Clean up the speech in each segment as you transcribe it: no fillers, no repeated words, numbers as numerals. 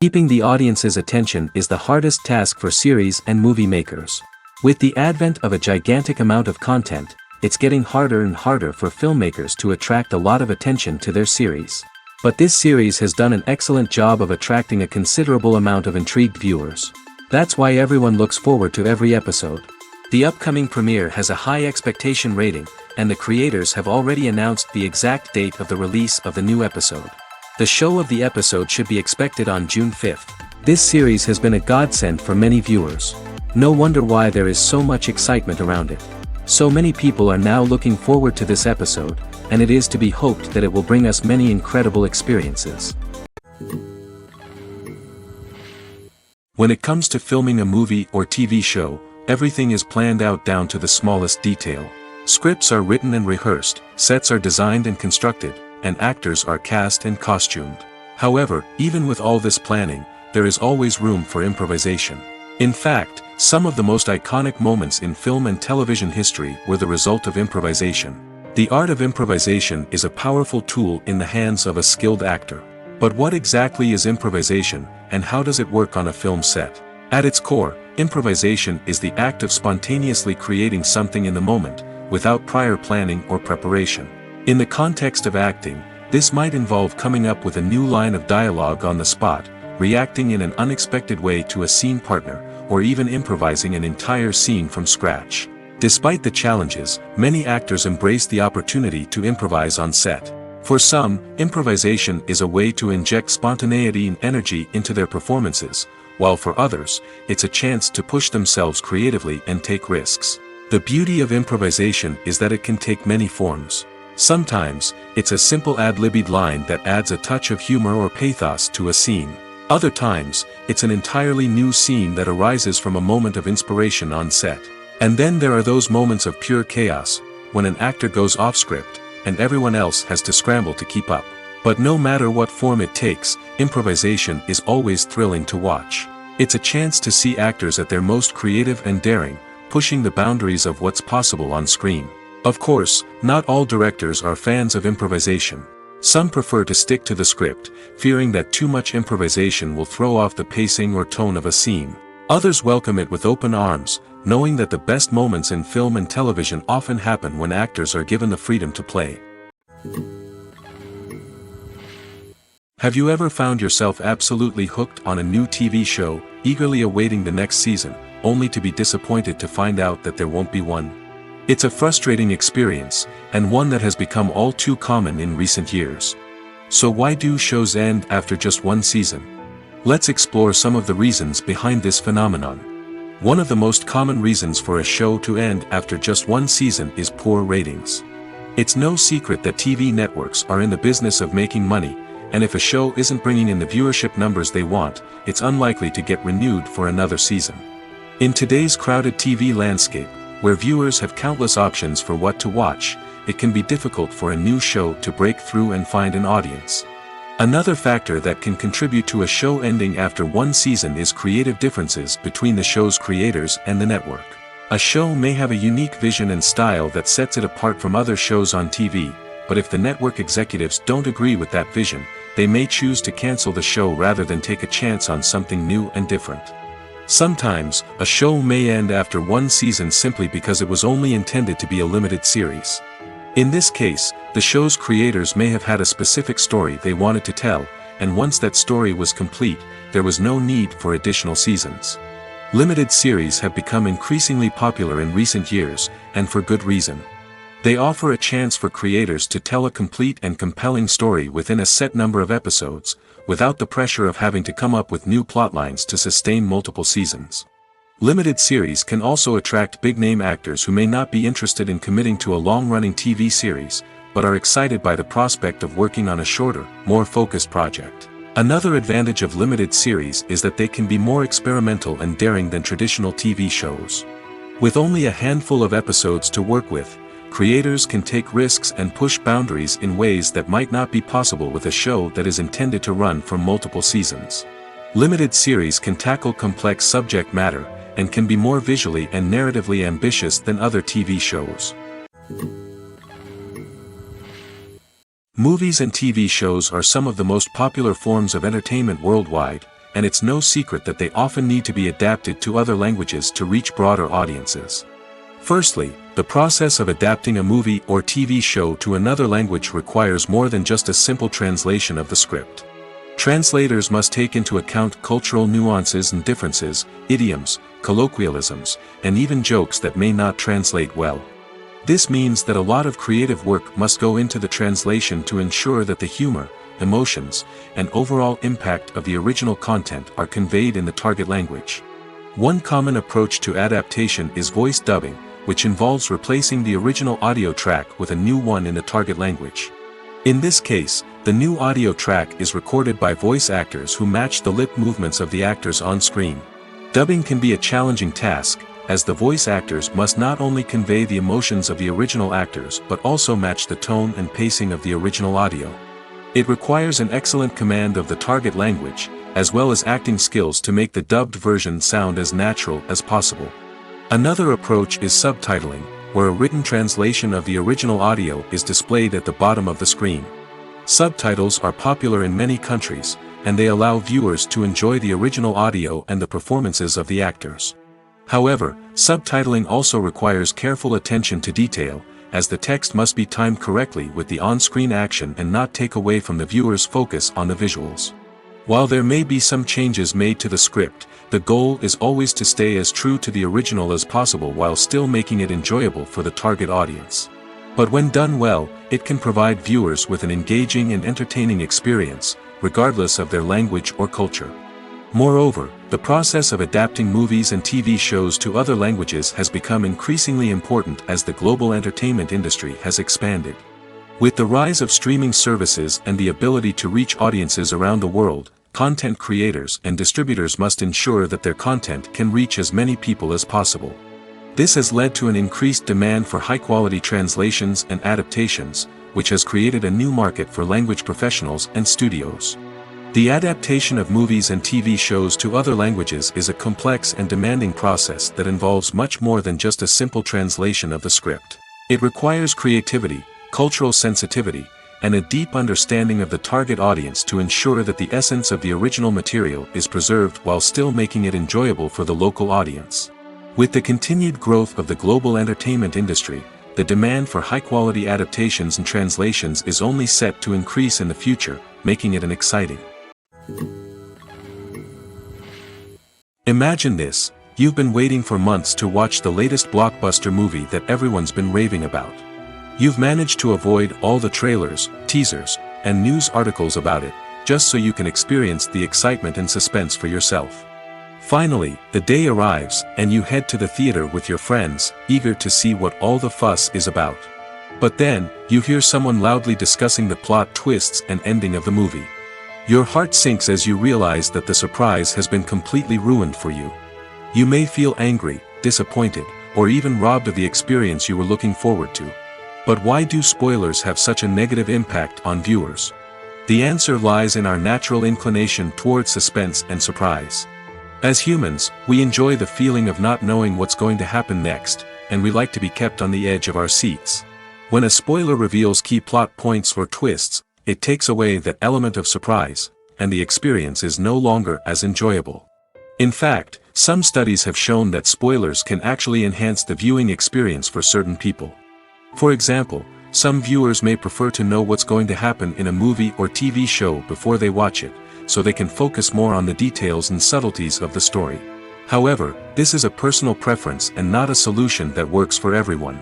Keeping the audience's attention is the hardest task for series and movie makers. With the advent of a gigantic amount of content, it's getting harder and harder for filmmakers to attract a lot of attention to their series. But this series has done an excellent job of attracting a considerable amount of intrigued viewers. That's why everyone looks forward to every episode. The upcoming premiere has a high expectation rating, and the creators have already announced the exact date of the release of the new episode. The show of the episode should be expected on June 5th. This series has been a godsend for many viewers. No wonder why there is so much excitement around it. So many people are now looking forward to this episode, and it is to be hoped that it will bring us many incredible experiences. When it comes to filming a movie or TV show, everything is planned out down to the smallest detail. Scripts are written and rehearsed, sets are designed and constructed, and actors are cast and costumed. However, even with all this planning, there is always room for improvisation. In fact, some of the most iconic moments in film and television history were the result of improvisation. The art of improvisation is a powerful tool in the hands of a skilled actor. But what exactly is improvisation, and how does it work on a film set? At its core, improvisation is the act of spontaneously creating something in the moment, without prior planning or preparation. In the context of acting, this might involve coming up with a new line of dialogue on the spot, reacting in an unexpected way to a scene partner, or even improvising an entire scene from scratch. Despite the challenges, many actors embrace the opportunity to improvise on set. For some, improvisation is a way to inject spontaneity and energy into their performances, while for others, it's a chance to push themselves creatively and take risks. The beauty of improvisation is that it can take many forms. Sometimes, it's a simple ad-libbed line that adds a touch of humor or pathos to a scene. Other times, it's an entirely new scene that arises from a moment of inspiration on set. And then there are those moments of pure chaos, when an actor goes off script, and everyone else has to scramble to keep up. But no matter what form it takes, improvisation is always thrilling to watch. It's a chance to see actors at their most creative and daring, pushing the boundaries of what's possible on screen. Of course, not all directors are fans of improvisation. Some prefer to stick to the script, fearing that too much improvisation will throw off the pacing or tone of a scene. Others welcome it with open arms, knowing that the best moments in film and television often happen when actors are given the freedom to play. Have you ever found yourself absolutely hooked on a new TV show, eagerly awaiting the next season, only to be disappointed to find out that there won't be one? It's a frustrating experience, and one that has become all too common in recent years. So why do shows end after just one season? Let's explore some of the reasons behind this phenomenon. One of the most common reasons for a show to end after just one season is poor ratings. It's no secret that TV networks are in the business of making money, and if a show isn't bringing in the viewership numbers they want, it's unlikely to get renewed for another season. In today's crowded TV landscape, where viewers have countless options for what to watch, it can be difficult for a new show to break through and find an audience. Another factor that can contribute to a show ending after one season is creative differences between the show's creators and the network. A show may have a unique vision and style that sets it apart from other shows on TV, but if the network executives don't agree with that vision, they may choose to cancel the show rather than take a chance on something new and different. Sometimes, a show may end after one season simply because it was only intended to be a limited series. In this case, the show's creators may have had a specific story they wanted to tell, and once that story was complete, there was no need for additional seasons. Limited series have become increasingly popular in recent years, and for good reason. They offer a chance for creators to tell a complete and compelling story within a set number of episodes, without the pressure of having to come up with new plotlines to sustain multiple seasons. Limited series can also attract big-name actors who may not be interested in committing to a long-running TV series, but are excited by the prospect of working on a shorter, more focused project. Another advantage of limited series is that they can be more experimental and daring than traditional TV shows. With only a handful of episodes to work with, creators can take risks and push boundaries in ways that might not be possible with a show that is intended to run for multiple seasons. Limited series can tackle complex subject matter, and can be more visually and narratively ambitious than other TV shows. Movies and TV shows are some of the most popular forms of entertainment worldwide, and it's no secret that they often need to be adapted to other languages to reach broader audiences. Firstly, the process of adapting a movie or TV show to another language requires more than just a simple translation of the script. Translators must take into account cultural nuances and differences, idioms, colloquialisms, and even jokes that may not translate well. This means that a lot of creative work must go into the translation to ensure that the humor, emotions, and overall impact of the original content are conveyed in the target language. One common approach to adaptation is voice dubbing, which involves replacing the original audio track with a new one in the target language. In this case, the new audio track is recorded by voice actors who match the lip movements of the actors on screen. Dubbing can be a challenging task, as the voice actors must not only convey the emotions of the original actors but also match the tone and pacing of the original audio. It requires an excellent command of the target language, as well as acting skills to make the dubbed version sound as natural as possible. Another approach is subtitling, where a written translation of the original audio is displayed at the bottom of the screen. Subtitles are popular in many countries, and they allow viewers to enjoy the original audio and the performances of the actors. However, subtitling also requires careful attention to detail, as the text must be timed correctly with the on-screen action and not take away from the viewer's focus on the visuals. While there may be some changes made to the script, the goal is always to stay as true to the original as possible while still making it enjoyable for the target audience. But when done well, it can provide viewers with an engaging and entertaining experience, regardless of their language or culture. Moreover, the process of adapting movies and TV shows to other languages has become increasingly important as the global entertainment industry has expanded. With the rise of streaming services and the ability to reach audiences around the world, content creators and distributors must ensure that their content can reach as many people as possible. This has led to an increased demand for high-quality translations and adaptations, which has created a new market for language professionals and studios. The adaptation of movies and TV shows to other languages is a complex and demanding process that involves much more than just a simple translation of the script. It requires creativity, cultural sensitivity, and a deep understanding of the target audience to ensure that the essence of the original material is preserved while still making it enjoyable for the local audience. With the continued growth of the global entertainment industry, the demand for high-quality adaptations and translations is only set to increase in the future, making it an exciting. Imagine this: you've been waiting for months to watch the latest blockbuster movie that everyone's been raving about. You've managed to avoid all the trailers, teasers, and news articles about it, just so you can experience the excitement and suspense for yourself. Finally, the day arrives, and you head to the theater with your friends, eager to see what all the fuss is about. But then, you hear someone loudly discussing the plot twists and ending of the movie. Your heart sinks as you realize that the surprise has been completely ruined for you. You may feel angry, disappointed, or even robbed of the experience you were looking forward to. But why do spoilers have such a negative impact on viewers? The answer lies in our natural inclination toward suspense and surprise. As humans, we enjoy the feeling of not knowing what's going to happen next, and we like to be kept on the edge of our seats. When a spoiler reveals key plot points or twists, it takes away that element of surprise, and the experience is no longer as enjoyable. In fact, some studies have shown that spoilers can actually enhance the viewing experience for certain people. For example, some viewers may prefer to know what's going to happen in a movie or TV show before they watch it, so they can focus more on the details and subtleties of the story. However, this is a personal preference and not a solution that works for everyone.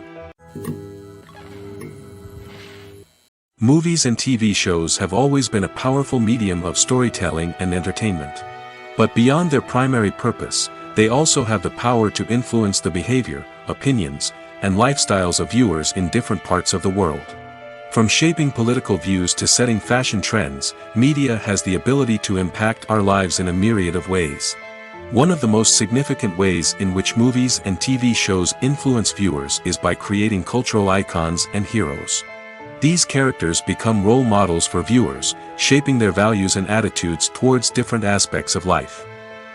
Movies and TV shows have always been a powerful medium of storytelling and entertainment. But beyond their primary purpose, they also have the power to influence the behavior, opinions, and lifestyles of viewers in different parts of the world. From shaping political views to setting fashion trends, media has the ability to impact our lives in a myriad of ways. One of the most significant ways in which movies and TV shows influence viewers is by creating cultural icons and heroes. These characters become role models for viewers, shaping their values and attitudes towards different aspects of life.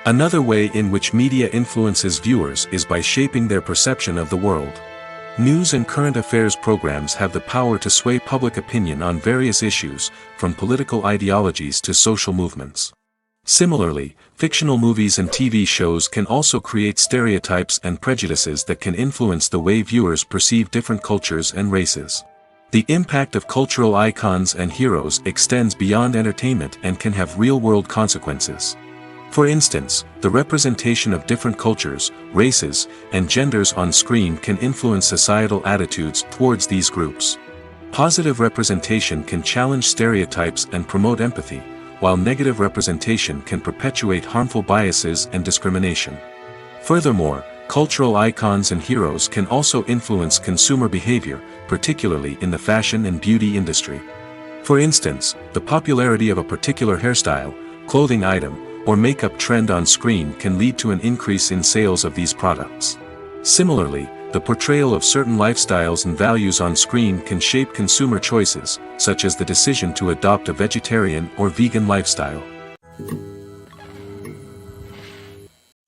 Another way in which media influences viewers is by shaping their perception of the world. News and current affairs programs have the power to sway public opinion on various issues, from political ideologies to social movements. Similarly, fictional movies and TV shows can also create stereotypes and prejudices that can influence the way viewers perceive different cultures and races. The impact of cultural icons and heroes extends beyond entertainment and can have real-world consequences. For instance, the representation of different cultures, races, and genders on screen can influence societal attitudes towards these groups. Positive representation can challenge stereotypes and promote empathy, while negative representation can perpetuate harmful biases and discrimination. Furthermore, cultural icons and heroes can also influence consumer behavior, particularly in the fashion and beauty industry. For instance, the popularity of a particular hairstyle, clothing item, or makeup trend on screen can lead to an increase in sales of these products. Similarly, the portrayal of certain lifestyles and values on screen can shape consumer choices, such as the decision to adopt a vegetarian or vegan lifestyle.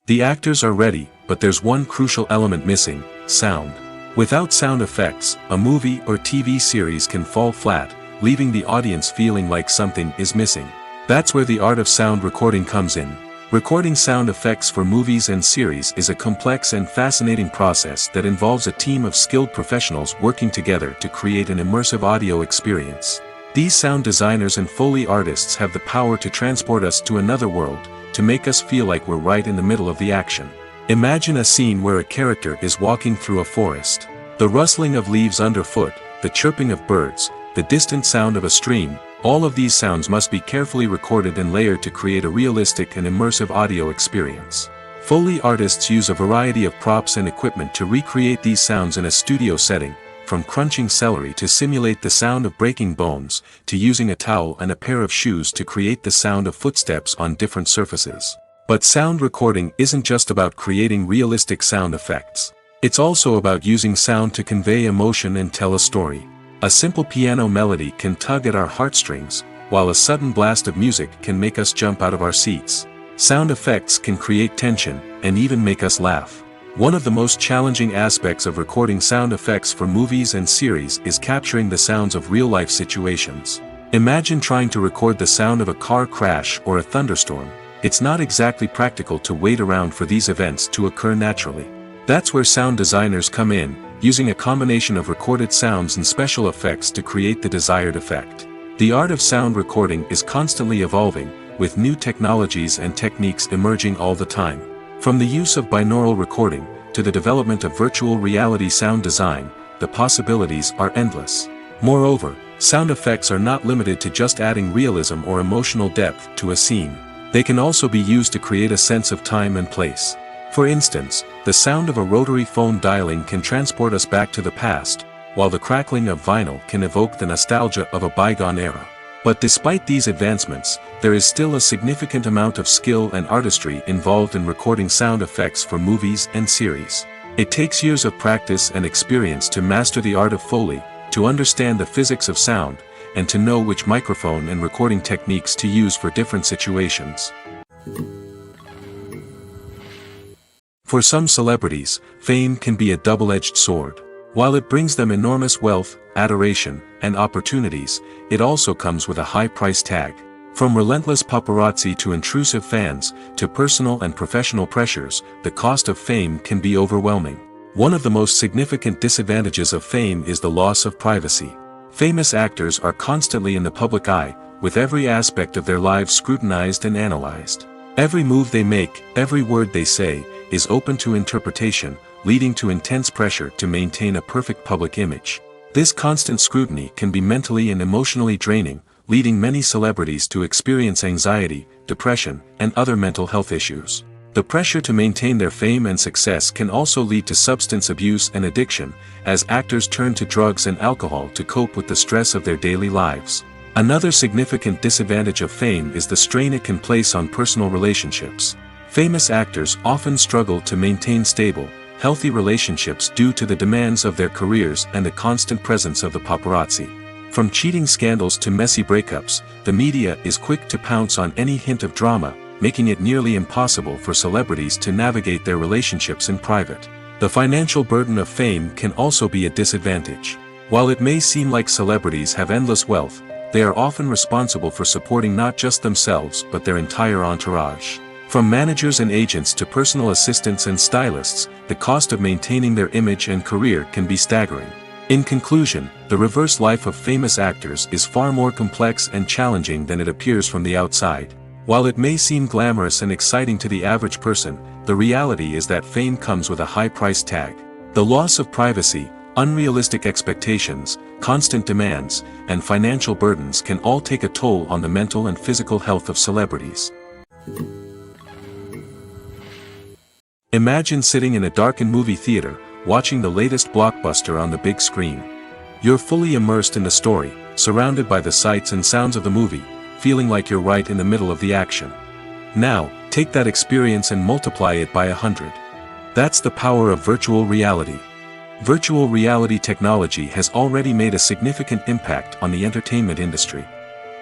The actors are ready, but there's one crucial element missing: sound. Without sound effects, a movie or TV series can fall flat, leaving the audience feeling like something is missing. That's where the art of sound recording comes in. Recording sound effects for movies and series is a complex and fascinating process that involves a team of skilled professionals working together to create an immersive audio experience. These sound designers and Foley artists have the power to transport us to another world, to make us feel like we're right in the middle of the action. Imagine a scene where a character is walking through a forest. The rustling of leaves underfoot, the chirping of birds, the distant sound of a stream, all of these sounds must be carefully recorded and layered to create a realistic and immersive audio experience. Foley artists use a variety of props and equipment to recreate these sounds in a studio setting, from crunching celery to simulate the sound of breaking bones, to using a towel and a pair of shoes to create the sound of footsteps on different surfaces. But sound recording isn't just about creating realistic sound effects. It's also about using sound to convey emotion and tell a story. A simple piano melody can tug at our heartstrings, while a sudden blast of music can make us jump out of our seats. Sound effects can create tension, and even make us laugh. One of the most challenging aspects of recording sound effects for movies and series is capturing the sounds of real-life situations. Imagine trying to record the sound of a car crash or a thunderstorm. It's not exactly practical to wait around for these events to occur naturally. That's where sound designers come in, using a combination of recorded sounds and special effects to create the desired effect. The art of sound recording is constantly evolving, with new technologies and techniques emerging all the time. From the use of binaural recording, to the development of virtual reality sound design, the possibilities are endless. Moreover, sound effects are not limited to just adding realism or emotional depth to a scene. They can also be used to create a sense of time and place. For instance, the sound of a rotary phone dialing can transport us back to the past, while the crackling of vinyl can evoke the nostalgia of a bygone era. But despite these advancements, there is still a significant amount of skill and artistry involved in recording sound effects for movies and series. It takes years of practice and experience to master the art of Foley, to understand the physics of sound, and to know which microphone and recording techniques to use for different situations. For some celebrities, fame can be a double-edged sword. While it brings them enormous wealth, adoration, and opportunities, it also comes with a high price tag. From relentless paparazzi to intrusive fans, to personal and professional pressures, the cost of fame can be overwhelming. One of the most significant disadvantages of fame is the loss of privacy. Famous actors are constantly in the public eye, with every aspect of their lives scrutinized and analyzed. Every move they make, every word they say, is open to interpretation, leading to intense pressure to maintain a perfect public image. This constant scrutiny can be mentally and emotionally draining, leading many celebrities to experience anxiety, depression, and other mental health issues. The pressure to maintain their fame and success can also lead to substance abuse and addiction, as actors turn to drugs and alcohol to cope with the stress of their daily lives. Another significant disadvantage of fame is the strain it can place on personal relationships. Famous actors often struggle to maintain stable, healthy relationships due to the demands of their careers and the constant presence of the paparazzi. From cheating scandals to messy breakups, the media is quick to pounce on any hint of drama, making it nearly impossible for celebrities to navigate their relationships in private. The financial burden of fame can also be a disadvantage. While it may seem like celebrities have endless wealth, they are often responsible for supporting not just themselves but their entire entourage. From managers and agents to personal assistants and stylists, the cost of maintaining their image and career can be staggering. In conclusion, the reverse life of famous actors is far more complex and challenging than it appears from the outside. While it may seem glamorous and exciting to the average person, the reality is that fame comes with a high price tag. The loss of privacy, unrealistic expectations, constant demands, and financial burdens can all take a toll on the mental and physical health of celebrities. Imagine sitting in a darkened movie theater, watching the latest blockbuster on the big screen. You're fully immersed in the story, surrounded by the sights and sounds of the movie, feeling like you're right in the middle of the action. Now, take that experience and multiply it by 100. That's the power of virtual reality. Virtual reality technology has already made a significant impact on the entertainment industry.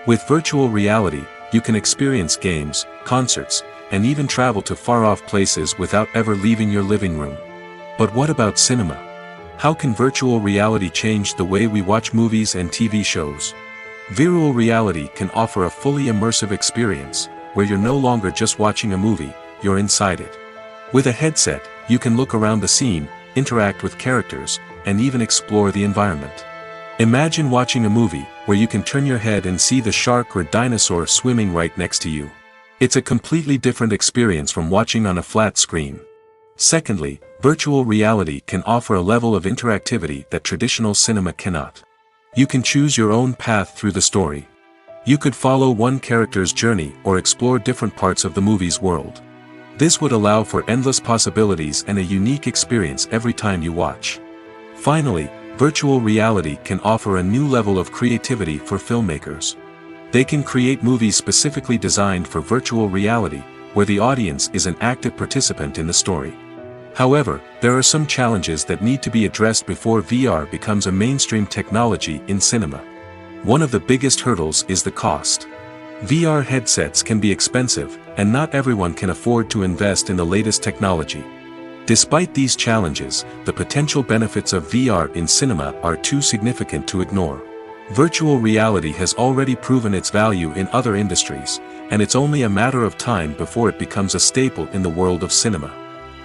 With virtual reality, you can experience games, concerts, and even travel to far-off places without ever leaving your living room. But what about cinema? How can virtual reality change the way we watch movies and TV shows? Virtual reality can offer a fully immersive experience, where you're no longer just watching a movie, you're inside it. With a headset, you can look around the scene, interact with characters, and even explore the environment. Imagine watching a movie, where you can turn your head and see the shark or dinosaur swimming right next to you. It's a completely different experience from watching on a flat screen. Secondly, virtual reality can offer a level of interactivity that traditional cinema cannot. You can choose your own path through the story. You could follow one character's journey or explore different parts of the movie's world. This would allow for endless possibilities and a unique experience every time you watch. Finally, virtual reality can offer a new level of creativity for filmmakers. They can create movies specifically designed for virtual reality, where the audience is an active participant in the story. However, there are some challenges that need to be addressed before VR becomes a mainstream technology in cinema. One of the biggest hurdles is the cost. VR headsets can be expensive, and not everyone can afford to invest in the latest technology. Despite these challenges, the potential benefits of VR in cinema are too significant to ignore. Virtual reality has already proven its value in other industries, and it's only a matter of time before it becomes a staple in the world of cinema.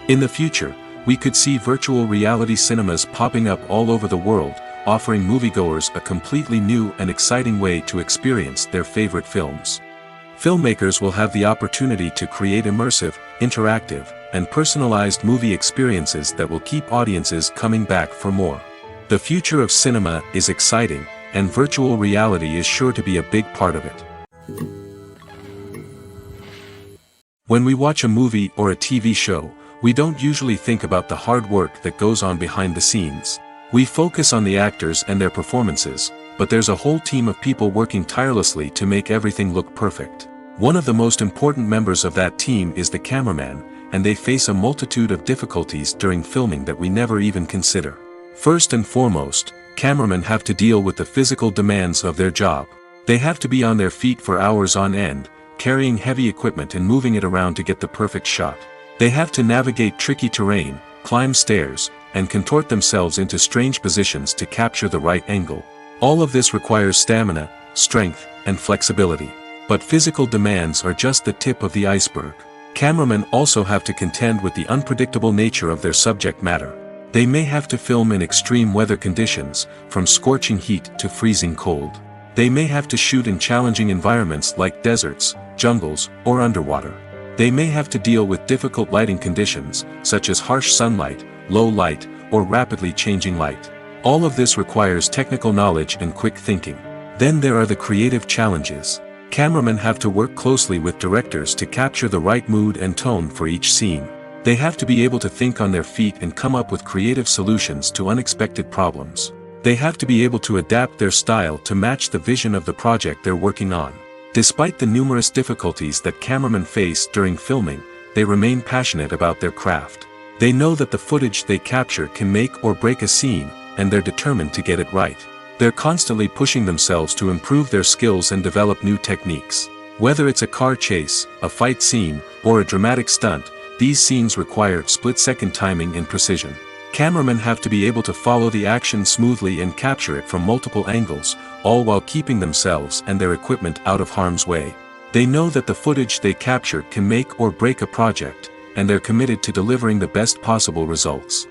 In the future, we could see virtual reality cinemas popping up all over the world, offering moviegoers a completely new and exciting way to experience their favorite films. Filmmakers will have the opportunity to create immersive, interactive, and personalized movie experiences that will keep audiences coming back for more. The future of cinema is exciting, and virtual reality is sure to be a big part of it. When we watch a movie or a TV show, we don't usually think about the hard work that goes on behind the scenes. We focus on the actors and their performances, but there's a whole team of people working tirelessly to make everything look perfect. One of the most important members of that team is the cameraman, and they face a multitude of difficulties during filming that we never even consider. First and foremost, cameramen have to deal with the physical demands of their job. They have to be on their feet for hours on end, carrying heavy equipment and moving it around to get the perfect shot. They have to navigate tricky terrain, climb stairs, and contort themselves into strange positions to capture the right angle. All of this requires stamina, strength, and flexibility. But physical demands are just the tip of the iceberg. Cameramen also have to contend with the unpredictable nature of their subject matter. They may have to film in extreme weather conditions, from scorching heat to freezing cold. They may have to shoot in challenging environments like deserts, jungles, or underwater. They may have to deal with difficult lighting conditions, such as harsh sunlight, low light, or rapidly changing light. All of this requires technical knowledge and quick thinking. Then there are the creative challenges. Cameramen have to work closely with directors to capture the right mood and tone for each scene. They have to be able to think on their feet and come up with creative solutions to unexpected problems. They have to be able to adapt their style to match the vision of the project they're working on. Despite the numerous difficulties that cameramen face during filming, they remain passionate about their craft. They know that the footage they capture can make or break a scene, and they're determined to get it right. They're constantly pushing themselves to improve their skills and develop new techniques. Whether it's a car chase, a fight scene, or a dramatic stunt, these scenes require split-second timing and precision. Cameramen have to be able to follow the action smoothly and capture it from multiple angles, all while keeping themselves and their equipment out of harm's way. They know that the footage they capture can make or break a project, and they're committed to delivering the best possible results.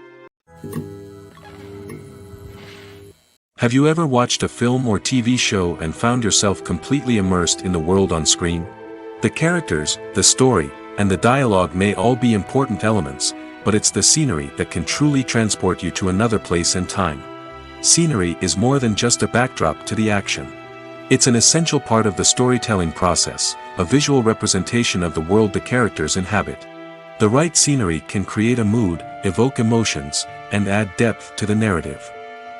Have you ever watched a film or TV show and found yourself completely immersed in the world on screen? The characters, the story, and the dialogue may all be important elements, but it's the scenery that can truly transport you to another place and time. Scenery is more than just a backdrop to the action. It's an essential part of the storytelling process, a visual representation of the world the characters inhabit. The right scenery can create a mood, evoke emotions, and add depth to the narrative.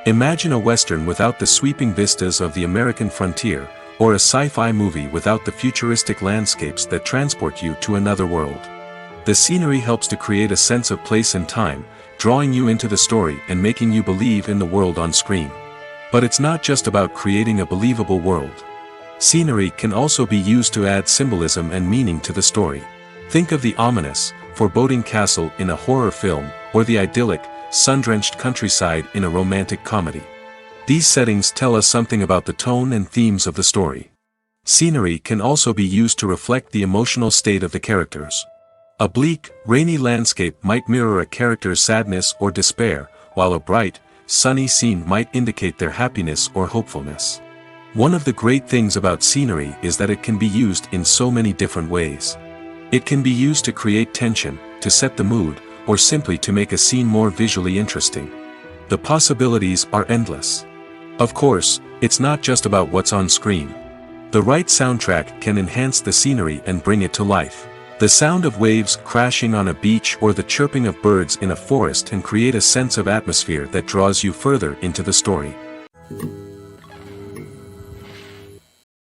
Imagine a Western without the sweeping vistas of the American frontier, or a sci-fi movie without the futuristic landscapes that transport you to another world. The scenery helps to create a sense of place and time, drawing you into the story and making you believe in the world on screen. But it's not just about creating a believable world. Scenery can also be used to add symbolism and meaning to the story. Think of the ominous, foreboding castle in a horror film, or the idyllic, sun-drenched countryside in a romantic comedy. These settings tell us something about the tone and themes of the story. Scenery can also be used to reflect the emotional state of the characters. A bleak, rainy landscape might mirror a character's sadness or despair, while a bright, sunny scene might indicate their happiness or hopefulness. One of the great things about scenery is that it can be used in so many different ways. It can be used to create tension, to set the mood, or simply to make a scene more visually interesting. The possibilities are endless. Of course, it's not just about what's on screen. The right soundtrack can enhance the scenery and bring it to life. The sound of waves crashing on a beach or the chirping of birds in a forest can create a sense of atmosphere that draws you further into the story.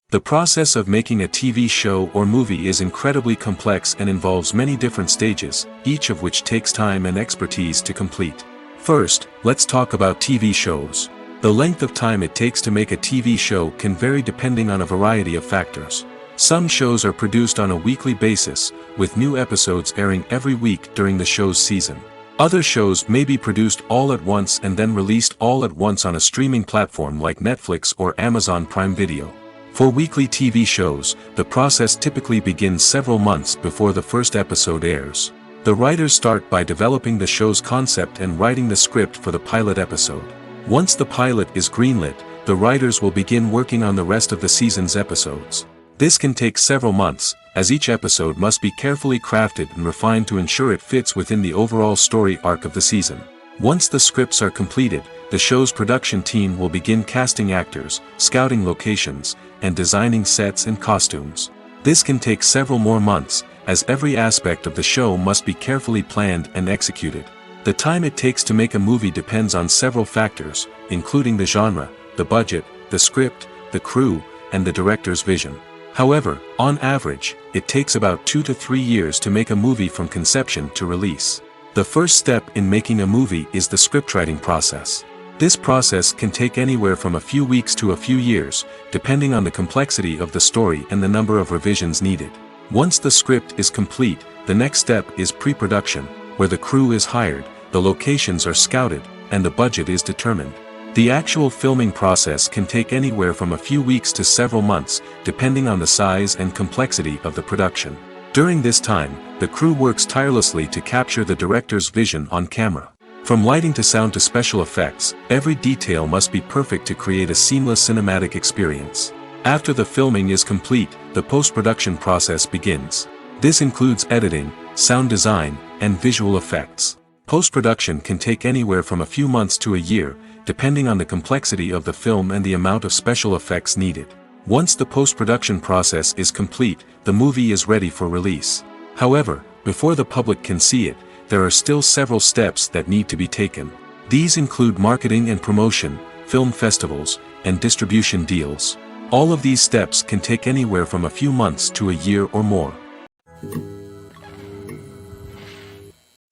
The process of making a TV show or movie is incredibly complex and involves many different stages, each of which takes time and expertise to complete. First, let's talk about TV shows. The length of time it takes to make a TV show can vary depending on a variety of factors. Some shows are produced on a weekly basis, with new episodes airing every week during the show's season. Other shows may be produced all at once and then released all at once on a streaming platform like Netflix or Amazon Prime Video. For weekly TV shows, the process typically begins several months before the first episode airs. The writers start by developing the show's concept and writing the script for the pilot episode. Once the pilot is greenlit, the writers will begin working on the rest of the season's episodes. This can take several months, as each episode must be carefully crafted and refined to ensure it fits within the overall story arc of the season. Once the scripts are completed, the show's production team will begin casting actors, scouting locations, and designing sets and costumes. This can take several more months, as every aspect of the show must be carefully planned and executed. The time it takes to make a movie depends on several factors, including the genre, the budget, the script, the crew, and the director's vision. However, on average, it takes about 2 to 3 years to make a movie from conception to release. The first step in making a movie is the scriptwriting process. This process can take anywhere from a few weeks to a few years, depending on the complexity of the story and the number of revisions needed. Once the script is complete, the next step is pre-production, where the crew is hired, the locations are scouted, and the budget is determined. The actual filming process can take anywhere from a few weeks to several months, depending on the size and complexity of the production. During this time, the crew works tirelessly to capture the director's vision on camera. From lighting to sound to special effects, every detail must be perfect to create a seamless cinematic experience. After the filming is complete, the post-production process begins. This includes editing, sound design, and visual effects. Post-production can take anywhere from a few months to a year, depending on the complexity of the film and the amount of special effects needed. Once the post-production process is complete, the movie is ready for release. However, before the public can see it, there are still several steps that need to be taken. These include marketing and promotion, film festivals, and distribution deals. All of these steps can take anywhere from a few months to a year or more.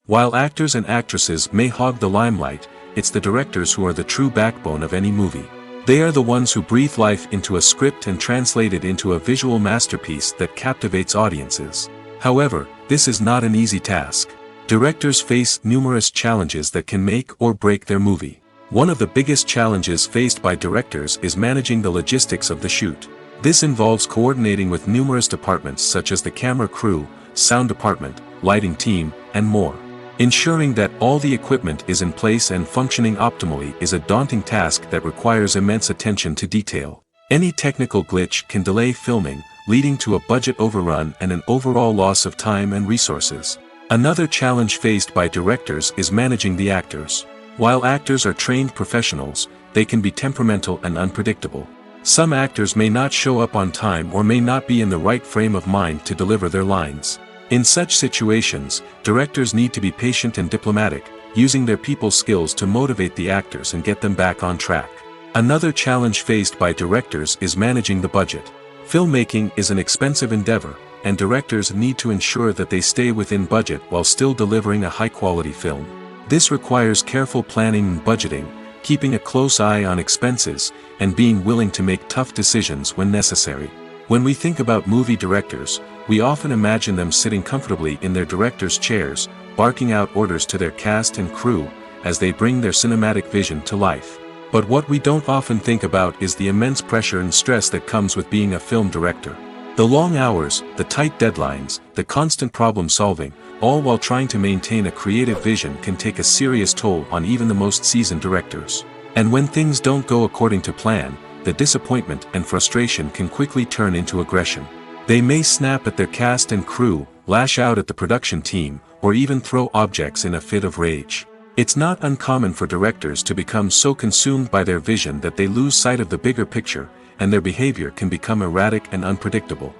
While actors and actresses may hog the limelight, it's the directors who are the true backbone of any movie. They are the ones who breathe life into a script and translate it into a visual masterpiece that captivates audiences. However, this is not an easy task. Directors face numerous challenges that can make or break their movie. One of the biggest challenges faced by directors is managing the logistics of the shoot. This involves coordinating with numerous departments such as the camera crew, sound department, lighting team, and more. Ensuring that all the equipment is in place and functioning optimally is a daunting task that requires immense attention to detail. Any technical glitch can delay filming, leading to a budget overrun and an overall loss of time and resources. Another challenge faced by directors is managing the actors. While actors are trained professionals, they can be temperamental and unpredictable. Some actors may not show up on time or may not be in the right frame of mind to deliver their lines. In such situations, directors need to be patient and diplomatic, using their people skills to motivate the actors and get them back on track. Another challenge faced by directors is managing the budget. Filmmaking is an expensive endeavor, and directors need to ensure that they stay within budget while still delivering a high-quality film. This requires careful planning and budgeting, keeping a close eye on expenses, and being willing to make tough decisions when necessary. When we think about movie directors, we often imagine them sitting comfortably in their director's chairs, barking out orders to their cast and crew, as they bring their cinematic vision to life. But what we don't often think about is the immense pressure and stress that comes with being a film director. The long hours, the tight deadlines, the constant problem solving, all while trying to maintain a creative vision can take a serious toll on even the most seasoned directors. And when things don't go according to plan, the disappointment and frustration can quickly turn into aggression. They may snap at their cast and crew, lash out at the production team, or even throw objects in a fit of rage. It's not uncommon for directors to become so consumed by their vision that they lose sight of the bigger picture, and their behavior can become erratic and unpredictable.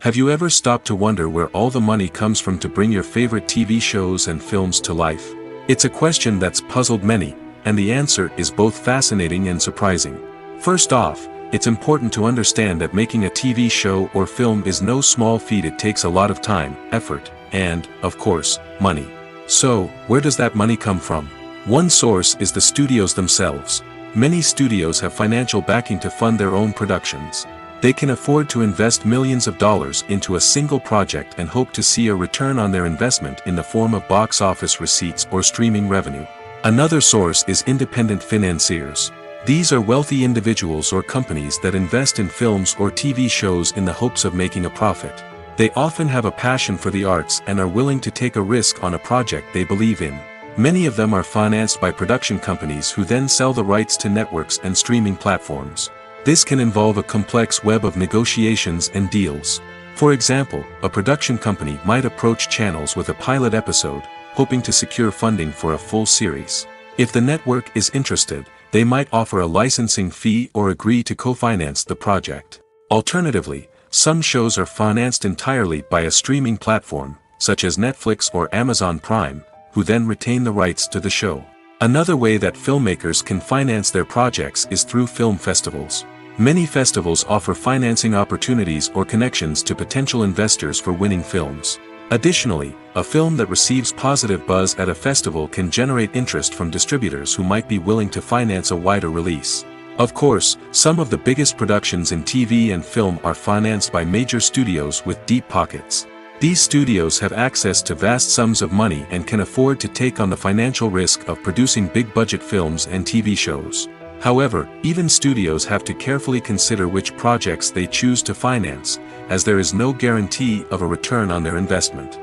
Have you ever stopped to wonder where all the money comes from to bring your favorite TV shows and films to life? It's a question that's puzzled many, and the answer is both fascinating and surprising. First off, it's important to understand that making a TV show or film is no small feat. It takes a lot of time, effort, and, of course, money. So, where does that money come from? One source is the studios themselves. Many studios have financial backing to fund their own productions. They can afford to invest millions of dollars into a single project and hope to see a return on their investment in the form of box office receipts or streaming revenue. Another source is independent financiers. These are wealthy individuals or companies that invest in films or TV shows in the hopes of making a profit. They often have a passion for the arts and are willing to take a risk on a project they believe in. Many of them are financed by production companies who then sell the rights to networks and streaming platforms. This can involve a complex web of negotiations and deals. For example, a production company might approach channels with a pilot episode, hoping to secure funding for a full series. If the network is interested, they might offer a licensing fee or agree to co-finance the project. Alternatively, some shows are financed entirely by a streaming platform, such as Netflix or Amazon Prime, who then retain the rights to the show. Another way that filmmakers can finance their projects is through film festivals. Many festivals offer financing opportunities or connections to potential investors for winning films. Additionally, a film that receives positive buzz at a festival can generate interest from distributors who might be willing to finance a wider release. Of course, some of the biggest productions in TV and film are financed by major studios with deep pockets. These studios have access to vast sums of money and can afford to take on the financial risk of producing big-budget films and TV shows. However, even studios have to carefully consider which projects they choose to finance, as there is no guarantee of a return on their investment.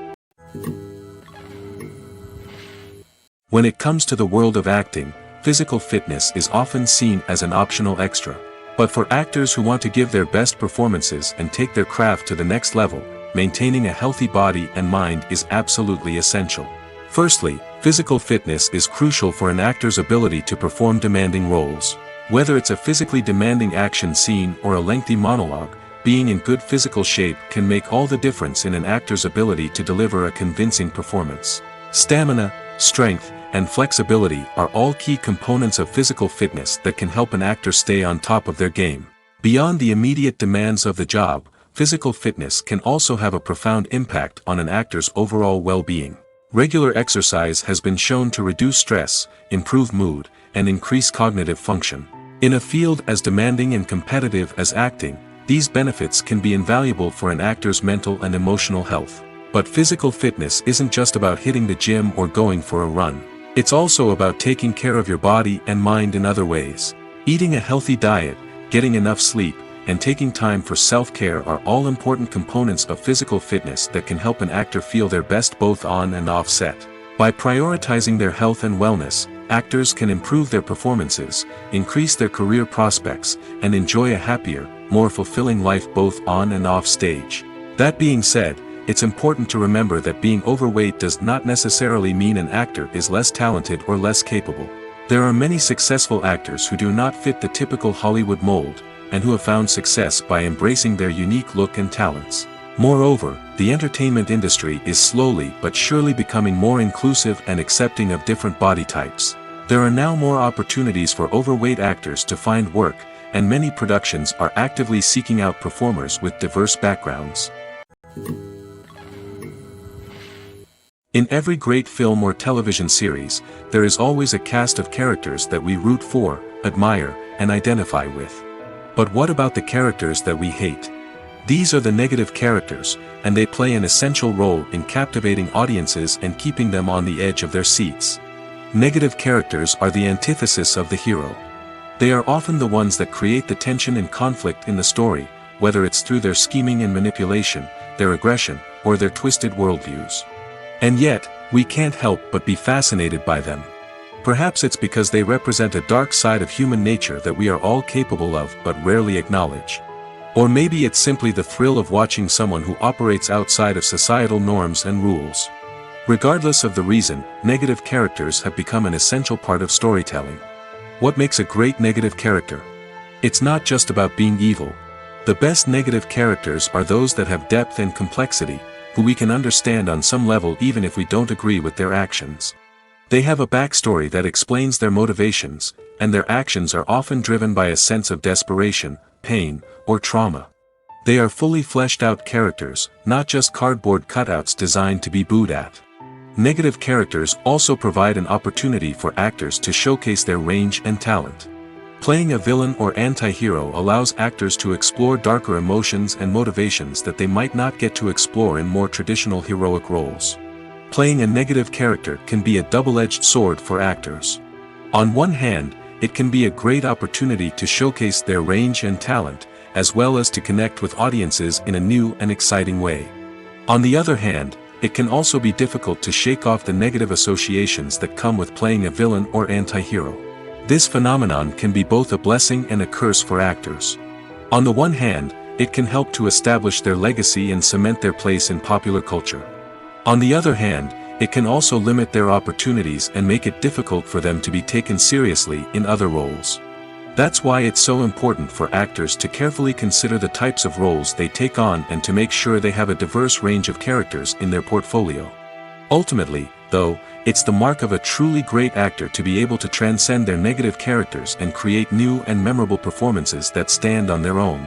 When it comes to the world of acting, physical fitness is often seen as an optional extra. But for actors who want to give their best performances and take their craft to the next level, maintaining a healthy body and mind is absolutely essential. Firstly, physical fitness is crucial for an actor's ability to perform demanding roles. Whether it's a physically demanding action scene or a lengthy monologue, being in good physical shape can make all the difference in an actor's ability to deliver a convincing performance. Stamina, strength, and flexibility are all key components of physical fitness that can help an actor stay on top of their game. Beyond the immediate demands of the job, physical fitness can also have a profound impact on an actor's overall well-being. Regular exercise has been shown to reduce stress, improve mood, and increase cognitive function. In a field as demanding and competitive as acting, these benefits can be invaluable for an actor's mental and emotional health. But physical fitness isn't just about hitting the gym or going for a run. It's also about taking care of your body and mind in other ways. Eating a healthy diet, getting enough sleep, and taking time for self-care are all important components of physical fitness that can help an actor feel their best both on and off set. By prioritizing their health and wellness, actors can improve their performances, increase their career prospects, and enjoy a happier, more fulfilling life both on and off stage. That being said, it's important to remember that being overweight does not necessarily mean an actor is less talented or less capable. There are many successful actors who do not fit the typical Hollywood mold, and who have found success by embracing their unique look and talents. Moreover, the entertainment industry is slowly but surely becoming more inclusive and accepting of different body types. There are now more opportunities for overweight actors to find work, and many productions are actively seeking out performers with diverse backgrounds. In every great film or television series, there is always a cast of characters that we root for, admire, and identify with. But what about the characters that we hate? These are the negative characters, and they play an essential role in captivating audiences and keeping them on the edge of their seats. Negative characters are the antithesis of the hero. They are often the ones that create the tension and conflict in the story, whether it's through their scheming and manipulation, their aggression, or their twisted worldviews. And yet, we can't help but be fascinated by them. Perhaps it's because they represent a dark side of human nature that we are all capable of but rarely acknowledge. Or maybe it's simply the thrill of watching someone who operates outside of societal norms and rules. Regardless of the reason, negative characters have become an essential part of storytelling. What makes a great negative character? It's not just about being evil. The best negative characters are those that have depth and complexity, who we can understand on some level even if we don't agree with their actions. They have a backstory that explains their motivations, and their actions are often driven by a sense of desperation, pain, or trauma. They are fully fleshed out characters, not just cardboard cutouts designed to be booed at. Negative characters also provide an opportunity for actors to showcase their range and talent. Playing a villain or anti-hero allows actors to explore darker emotions and motivations that they might not get to explore in more traditional heroic roles. Playing a negative character can be a double-edged sword for actors. On one hand, it can be a great opportunity to showcase their range and talent, as well as to connect with audiences in a new and exciting way. On the other hand, it can also be difficult to shake off the negative associations that come with playing a villain or anti-hero. This phenomenon can be both a blessing and a curse for actors. On the one hand, it can help to establish their legacy and cement their place in popular culture. On the other hand, it can also limit their opportunities and make it difficult for them to be taken seriously in other roles. That's why it's so important for actors to carefully consider the types of roles they take on and to make sure they have a diverse range of characters in their portfolio. Ultimately, though, it's the mark of a truly great actor to be able to transcend their negative characters and create new and memorable performances that stand on their own.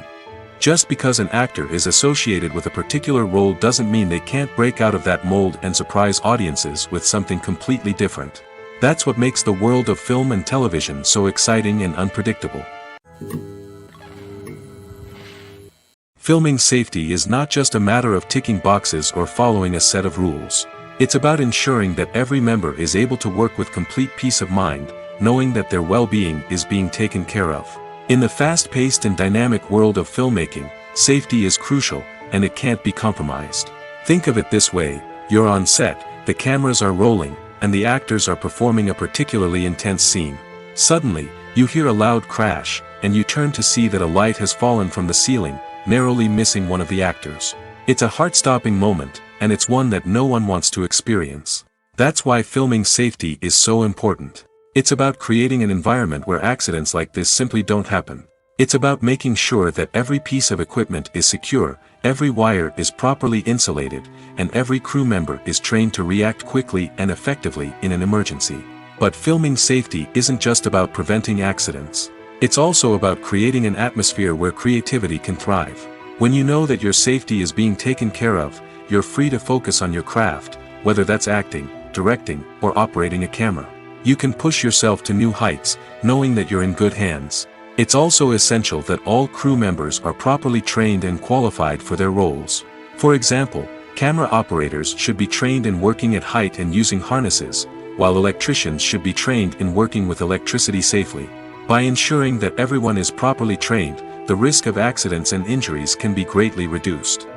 Just because an actor is associated with a particular role doesn't mean they can't break out of that mold and surprise audiences with something completely different. That's what makes the world of film and television so exciting and unpredictable. Filming safety is not just a matter of ticking boxes or following a set of rules. It's about ensuring that every member is able to work with complete peace of mind, knowing that their well-being is being taken care of. In the fast-paced and dynamic world of filmmaking, safety is crucial, and it can't be compromised. Think of it this way: you're on set, the cameras are rolling, and the actors are performing a particularly intense scene. Suddenly, you hear a loud crash, and you turn to see that a light has fallen from the ceiling, narrowly missing one of the actors. It's a heart-stopping moment, and it's one that no one wants to experience. That's why filming safety is so important. It's about creating an environment where accidents like this simply don't happen. It's about making sure that every piece of equipment is secure, every wire is properly insulated, and every crew member is trained to react quickly and effectively in an emergency. But filming safety isn't just about preventing accidents. It's also about creating an atmosphere where creativity can thrive. When you know that your safety is being taken care of, you're free to focus on your craft, whether that's acting, directing, or operating a camera. You can push yourself to new heights, knowing that you're in good hands. It's also essential that all crew members are properly trained and qualified for their roles. For example, camera operators should be trained in working at height and using harnesses, while electricians should be trained in working with electricity safely. By ensuring that everyone is properly trained, the risk of accidents and injuries can be greatly reduced.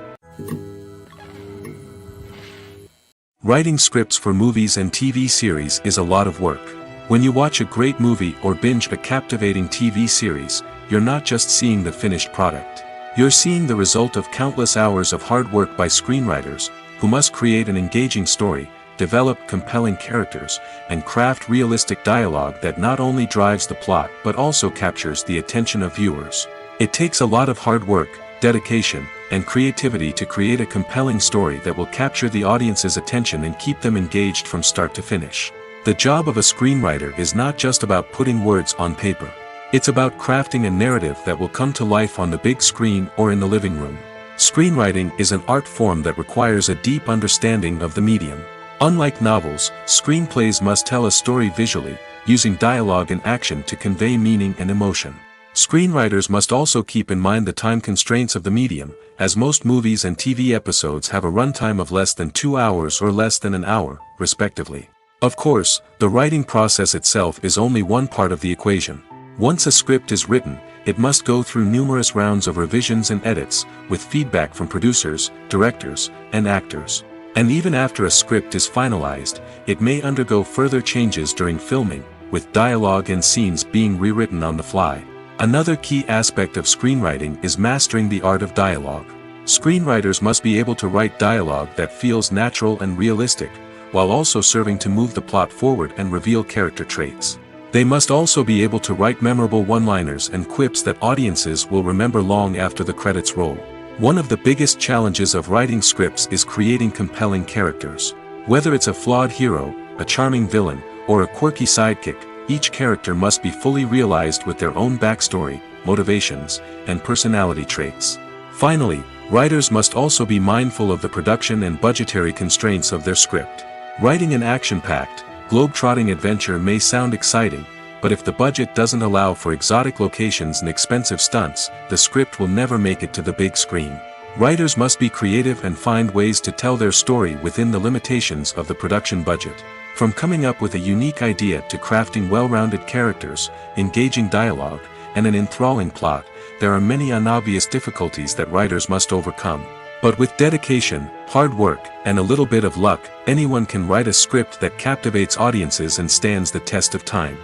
Writing scripts for movies and TV series is a lot of work. When you watch a great movie or binge a captivating TV series, you're not just seeing the finished product. You're seeing the result of countless hours of hard work by screenwriters, who must create an engaging story, develop compelling characters, and craft realistic dialogue that not only drives the plot but also captures the attention of viewers. It takes a lot of hard work, dedication, and creativity to create a compelling story that will capture the audience's attention and keep them engaged from start to finish. The job of a screenwriter is not just about putting words on paper. It's about crafting a narrative that will come to life on the big screen or in the living room. Screenwriting is an art form that requires a deep understanding of the medium. Unlike novels, screenplays must tell a story visually, using dialogue and action to convey meaning and emotion. Screenwriters must also keep in mind the time constraints of the medium, as most movies and TV episodes have a runtime of less than 2 hours or less than an hour, respectively. Of course, the writing process itself is only one part of the equation. Once a script is written, it must go through numerous rounds of revisions and edits, with feedback from producers, directors, and actors. And even after a script is finalized, it may undergo further changes during filming, with dialogue and scenes being rewritten on the fly. Another key aspect of screenwriting is mastering the art of dialogue. Screenwriters must be able to write dialogue that feels natural and realistic, while also serving to move the plot forward and reveal character traits. They must also be able to write memorable one-liners and quips that audiences will remember long after the credits roll. One of the biggest challenges of writing scripts is creating compelling characters. Whether it's a flawed hero, a charming villain, or a quirky sidekick, each character must be fully realized with their own backstory, motivations, and personality traits. Finally, writers must also be mindful of the production and budgetary constraints of their script. Writing an action-packed, globe-trotting adventure may sound exciting, but if the budget doesn't allow for exotic locations and expensive stunts, the script will never make it to the big screen. Writers must be creative and find ways to tell their story within the limitations of the production budget. From coming up with a unique idea to crafting well-rounded characters, engaging dialogue, and an enthralling plot, there are many unobvious difficulties that writers must overcome. But with dedication, hard work, and a little bit of luck, anyone can write a script that captivates audiences and stands the test of time.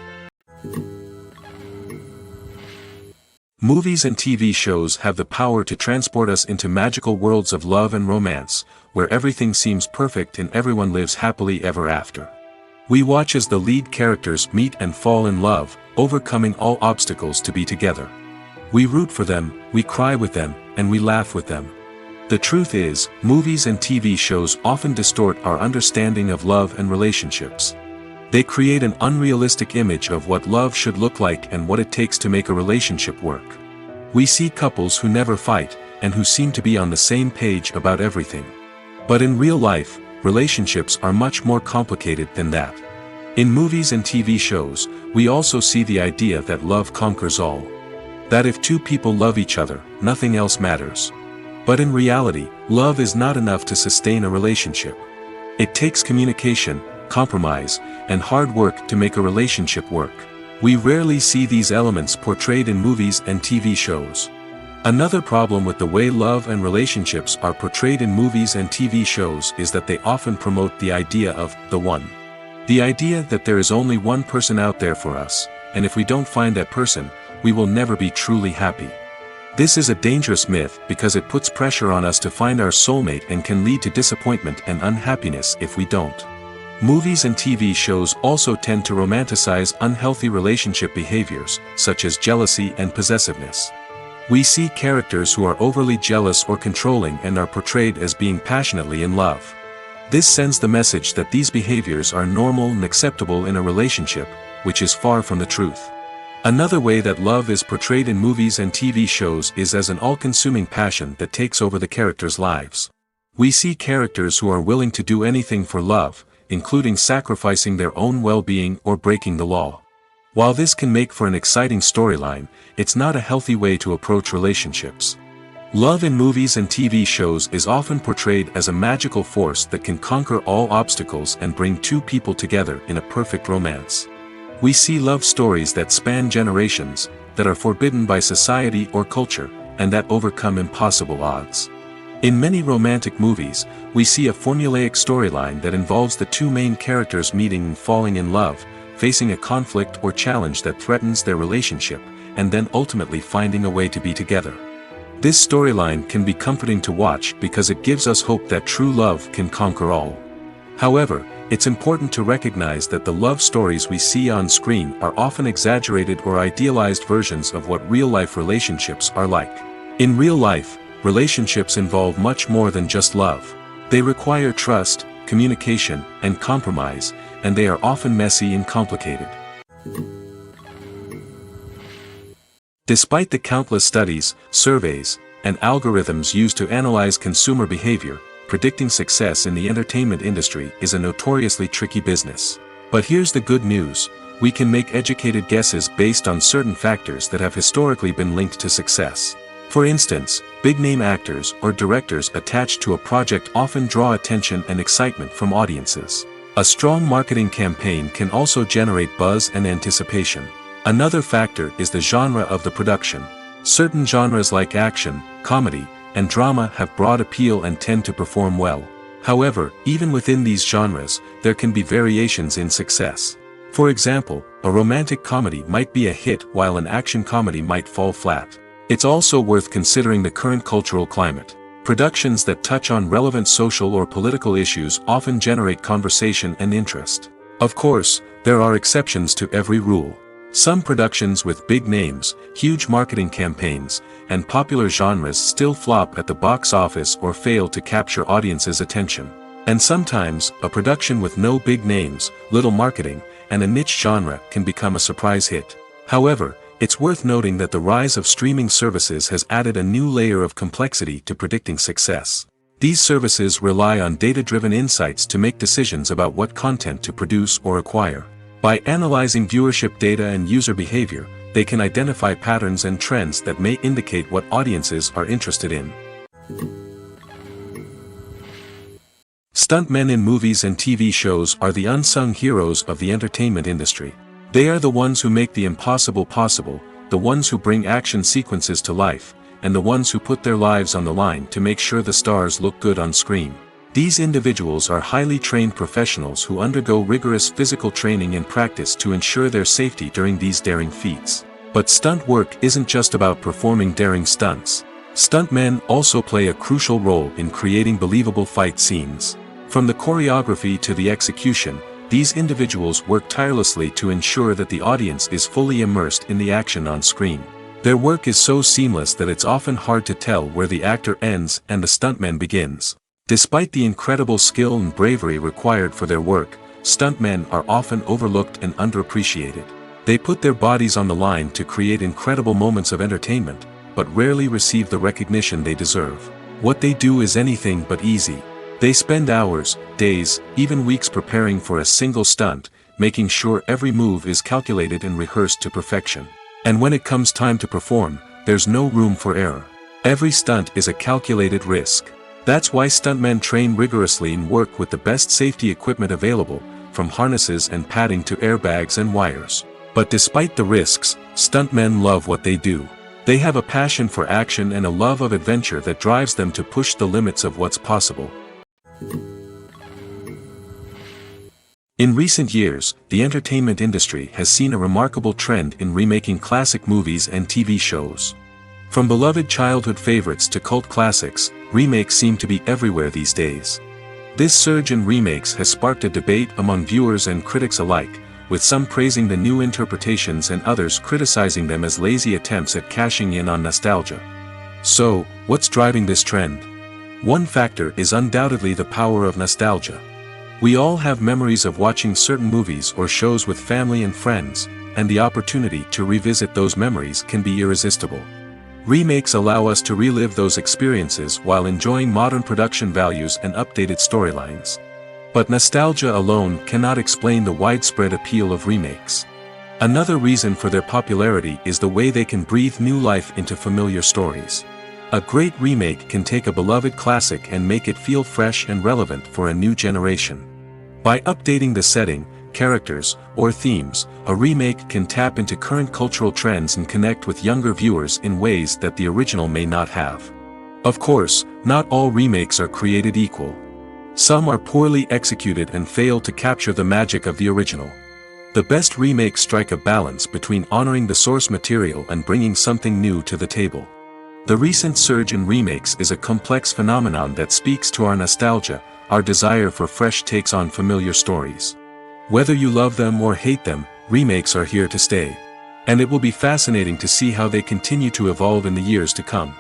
Movies and TV shows have the power to transport us into magical worlds of love and romance, where everything seems perfect and everyone lives happily ever after. We watch as the lead characters meet and fall in love, overcoming all obstacles to be together. We root for them, we cry with them, and we laugh with them. The truth is, movies and TV shows often distort our understanding of love and relationships. They create an unrealistic image of what love should look like and what it takes to make a relationship work. We see couples who never fight, and who seem to be on the same page about everything. But in real life, relationships are much more complicated than that. In movies and TV shows, we also see the idea that love conquers all. That if two people love each other, nothing else matters. But in reality, love is not enough to sustain a relationship. It takes communication, compromise, and hard work to make a relationship work. We rarely see these elements portrayed in movies and TV shows. Another problem with the way love and relationships are portrayed in movies and TV shows is that they often promote the idea of the one. The idea that there is only one person out there for us, and if we don't find that person, we will never be truly happy. This is a dangerous myth because it puts pressure on us to find our soulmate and can lead to disappointment and unhappiness if we don't. Movies and TV shows also tend to romanticize unhealthy relationship behaviors, such as jealousy and possessiveness. We see characters who are overly jealous or controlling and are portrayed as being passionately in love. This sends the message that these behaviors are normal and acceptable in a relationship, which is far from the truth. Another way that love is portrayed in movies and TV shows is as an all-consuming passion that takes over the characters' lives. We see characters who are willing to do anything for love, including sacrificing their own well-being or breaking the law. While this can make for an exciting storyline, it's not a healthy way to approach relationships. Love in movies and TV shows is often portrayed as a magical force that can conquer all obstacles and bring two people together in a perfect romance. We see love stories that span generations, that are forbidden by society or culture, and that overcome impossible odds. In many romantic movies, we see a formulaic storyline that involves the two main characters meeting and falling in love, facing a conflict or challenge that threatens their relationship, and then ultimately finding a way to be together. This storyline can be comforting to watch because it gives us hope that true love can conquer all. However, it's important to recognize that the love stories we see on screen are often exaggerated or idealized versions of what real-life relationships are like. In real life, relationships involve much more than just love. They require trust, communication, and compromise, and they are often messy and complicated. Despite the countless studies, surveys, and algorithms used to analyze consumer behavior, predicting success in the entertainment industry is a notoriously tricky business. But here's the good news: we can make educated guesses based on certain factors that have historically been linked to success. For instance, big-name actors or directors attached to a project often draw attention and excitement from audiences. A strong marketing campaign can also generate buzz and anticipation. Another factor is the genre of the production. Certain genres like action, comedy, and drama have broad appeal and tend to perform well. However, even within these genres, there can be variations in success. For example, a romantic comedy might be a hit while an action comedy might fall flat. It's also worth considering the current cultural climate. Productions that touch on relevant social or political issues often generate conversation and interest. Of course, there are exceptions to every rule. Some productions with big names, huge marketing campaigns, and popular genres still flop at the box office or fail to capture audiences' attention. And sometimes, a production with no big names, little marketing, and a niche genre can become a surprise hit. However, it's worth noting that the rise of streaming services has added a new layer of complexity to predicting success. These services rely on data-driven insights to make decisions about what content to produce or acquire. By analyzing viewership data and user behavior, they can identify patterns and trends that may indicate what audiences are interested in. Stuntmen in movies and TV shows are the unsung heroes of the entertainment industry. They are the ones who make the impossible possible, the ones who bring action sequences to life, and the ones who put their lives on the line to make sure the stars look good on screen. These individuals are highly trained professionals who undergo rigorous physical training and practice to ensure their safety during these daring feats. But stunt work isn't just about performing daring stunts. Stuntmen also play a crucial role in creating believable fight scenes. From the choreography to the execution, these individuals work tirelessly to ensure that the audience is fully immersed in the action on screen. Their work is so seamless that it's often hard to tell where the actor ends and the stuntman begins. Despite the incredible skill and bravery required for their work, stuntmen are often overlooked and underappreciated. They put their bodies on the line to create incredible moments of entertainment, but rarely receive the recognition they deserve. What they do is anything but easy. They spend hours, days, even weeks preparing for a single stunt, making sure every move is calculated and rehearsed to perfection. And when it comes time to perform, there's no room for error. Every stunt is a calculated risk. That's why stuntmen train rigorously and work with the best safety equipment available, from harnesses and padding to airbags and wires. But despite the risks, stuntmen love what they do. They have a passion for action and a love of adventure that drives them to push the limits of what's possible. In recent years, the entertainment industry has seen a remarkable trend in remaking classic movies and TV shows. From beloved childhood favorites to cult classics, remakes seem to be everywhere these days. This surge in remakes has sparked a debate among viewers and critics alike, with some praising the new interpretations and others criticizing them as lazy attempts at cashing in on nostalgia. So, what's driving this trend? One factor is undoubtedly the power of nostalgia. We all have memories of watching certain movies or shows with family and friends, and the opportunity to revisit those memories can be irresistible. Remakes allow us to relive those experiences while enjoying modern production values and updated storylines. But nostalgia alone cannot explain the widespread appeal of remakes. Another reason for their popularity is the way they can breathe new life into familiar stories. A great remake can take a beloved classic and make it feel fresh and relevant for a new generation. By updating the setting, characters, or themes, a remake can tap into current cultural trends and connect with younger viewers in ways that the original may not have. Of course, not all remakes are created equal. Some are poorly executed and fail to capture the magic of the original. The best remakes strike a balance between honoring the source material and bringing something new to the table. The recent surge in remakes is a complex phenomenon that speaks to our nostalgia, our desire for fresh takes on familiar stories. Whether you love them or hate them, remakes are here to stay. And it will be fascinating to see how they continue to evolve in the years to come.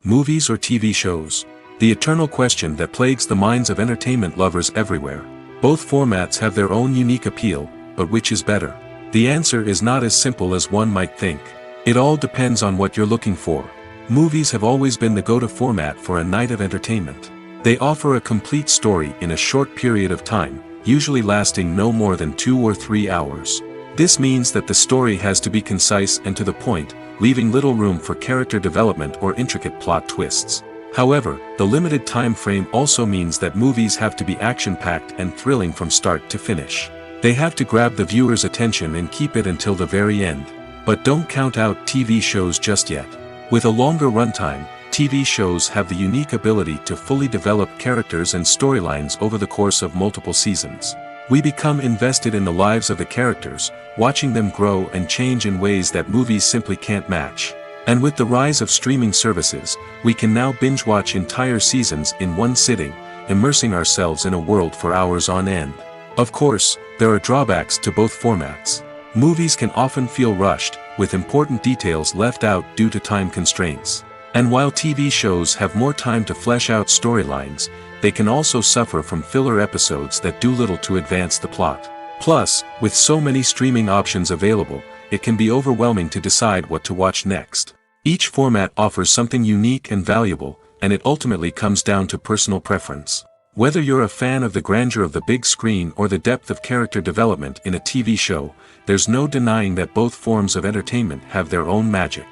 Movies or TV shows? The eternal question that plagues the minds of entertainment lovers everywhere. Both formats have their own unique appeal, but which is better? The answer is not as simple as one might think. It all depends on what you're looking for. Movies have always been the go-to format for a night of entertainment. They offer a complete story in a short period of time, usually lasting no more than 2 or 3 hours. This means that the story has to be concise and to the point, leaving little room for character development or intricate plot twists. However, the limited time frame also means that movies have to be action-packed and thrilling from start to finish. They have to grab the viewer's attention and keep it until the very end. But don't count out TV shows just yet. With a longer runtime, TV shows have the unique ability to fully develop characters and storylines over the course of multiple seasons. We become invested in the lives of the characters, watching them grow and change in ways that movies simply can't match. And with the rise of streaming services, we can now binge-watch entire seasons in one sitting, immersing ourselves in a world for hours on end. Of course, there are drawbacks to both formats. Movies can often feel rushed, with important details left out due to time constraints. And while TV shows have more time to flesh out storylines, they can also suffer from filler episodes that do little to advance the plot. Plus, with so many streaming options available, it can be overwhelming to decide what to watch next. Each format offers something unique and valuable, and it ultimately comes down to personal preference. Whether you're a fan of the grandeur of the big screen or the depth of character development in a TV show, there's no denying that both forms of entertainment have their own magic.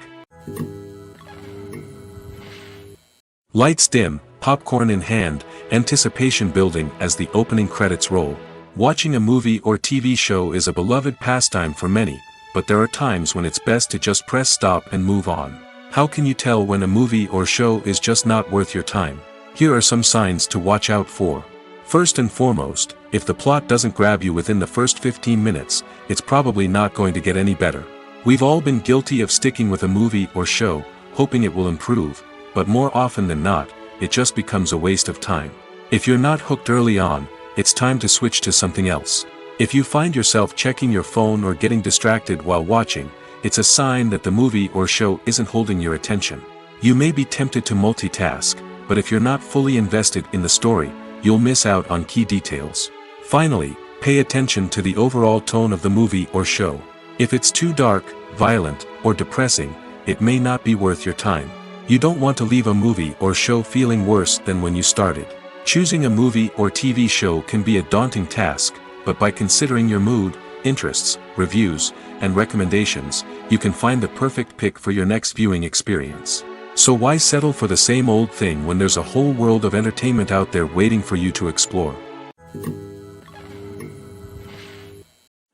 Lights dim, popcorn in hand, anticipation building as the opening credits roll. Watching a movie or TV show is a beloved pastime for many, but there are times when it's best to just press stop and move on. How can you tell when a movie or show is just not worth your time? Here are some signs to watch out for. First and foremost, if the plot doesn't grab you within the first 15 minutes, it's probably not going to get any better. We've all been guilty of sticking with a movie or show, hoping it will improve, but more often than not, it just becomes a waste of time. If you're not hooked early on, it's time to switch to something else. If you find yourself checking your phone or getting distracted while watching, it's a sign that the movie or show isn't holding your attention. You may be tempted to multitask, but if you're not fully invested in the story, you'll miss out on key details. Finally, pay attention to the overall tone of the movie or show. If it's too dark, violent, or depressing, it may not be worth your time. You don't want to leave a movie or show feeling worse than when you started. Choosing a movie or TV show can be a daunting task, but by considering your mood, interests, reviews, and recommendations, you can find the perfect pick for your next viewing experience. So why settle for the same old thing when there's a whole world of entertainment out there waiting for you to explore?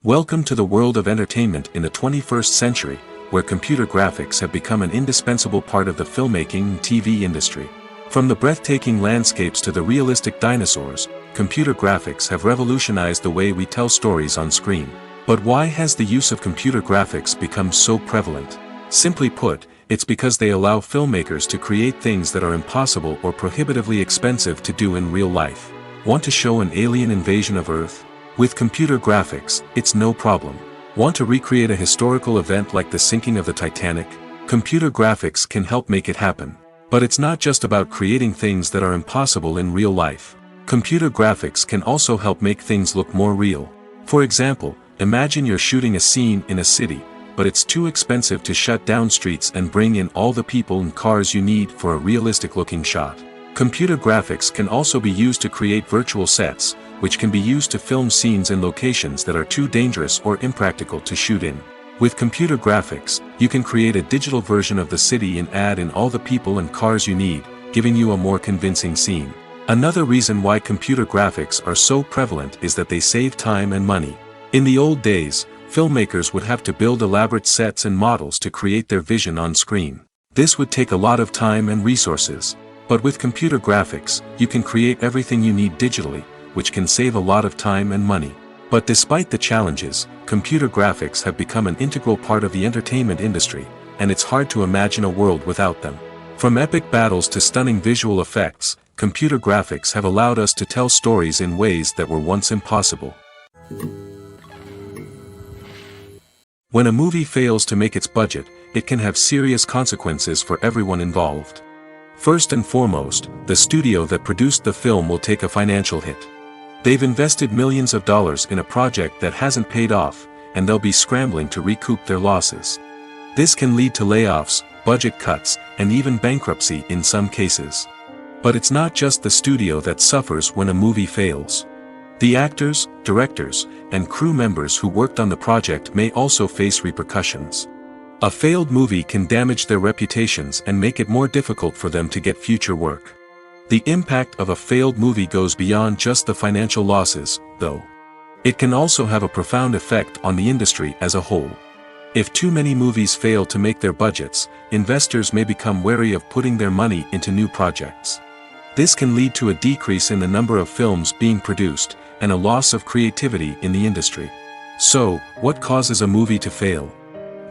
Welcome to the world of entertainment in the 21st century, where computer graphics have become an indispensable part of the filmmaking and TV industry. From the breathtaking landscapes to the realistic dinosaurs, computer graphics have revolutionized the way we tell stories on screen. But why has the use of computer graphics become so prevalent? Simply put, it's because they allow filmmakers to create things that are impossible or prohibitively expensive to do in real life. Want to show an alien invasion of Earth? With computer graphics, it's no problem. Want to recreate a historical event like the sinking of the Titanic? Computer graphics can help make it happen. But it's not just about creating things that are impossible in real life. Computer graphics can also help make things look more real. For example, imagine you're shooting a scene in a city, but it's too expensive to shut down streets and bring in all the people and cars you need for a realistic-looking shot. Computer graphics can also be used to create virtual sets, which can be used to film scenes in locations that are too dangerous or impractical to shoot in. With computer graphics, you can create a digital version of the city and add in all the people and cars you need, giving you a more convincing scene. Another reason why computer graphics are so prevalent is that they save time and money. In the old days, filmmakers would have to build elaborate sets and models to create their vision on screen. This would take a lot of time and resources. But with computer graphics, you can create everything you need digitally, which can save a lot of time and money. But despite the challenges, computer graphics have become an integral part of the entertainment industry, and it's hard to imagine a world without them. From epic battles to stunning visual effects, computer graphics have allowed us to tell stories in ways that were once impossible. When a movie fails to make its budget, it can have serious consequences for everyone involved. First and foremost, the studio that produced the film will take a financial hit. They've invested millions of dollars in a project that hasn't paid off, and they'll be scrambling to recoup their losses. This can lead to layoffs, budget cuts, and even bankruptcy in some cases. But it's not just the studio that suffers when a movie fails. The actors, directors, and crew members who worked on the project may also face repercussions. A failed movie can damage their reputations and make it more difficult for them to get future work. The impact of a failed movie goes beyond just the financial losses, though. It can also have a profound effect on the industry as a whole. If too many movies fail to make their budgets, investors may become wary of putting their money into new projects. This can lead to a decrease in the number of films being produced, and a loss of creativity in the industry. So, what causes a movie to fail?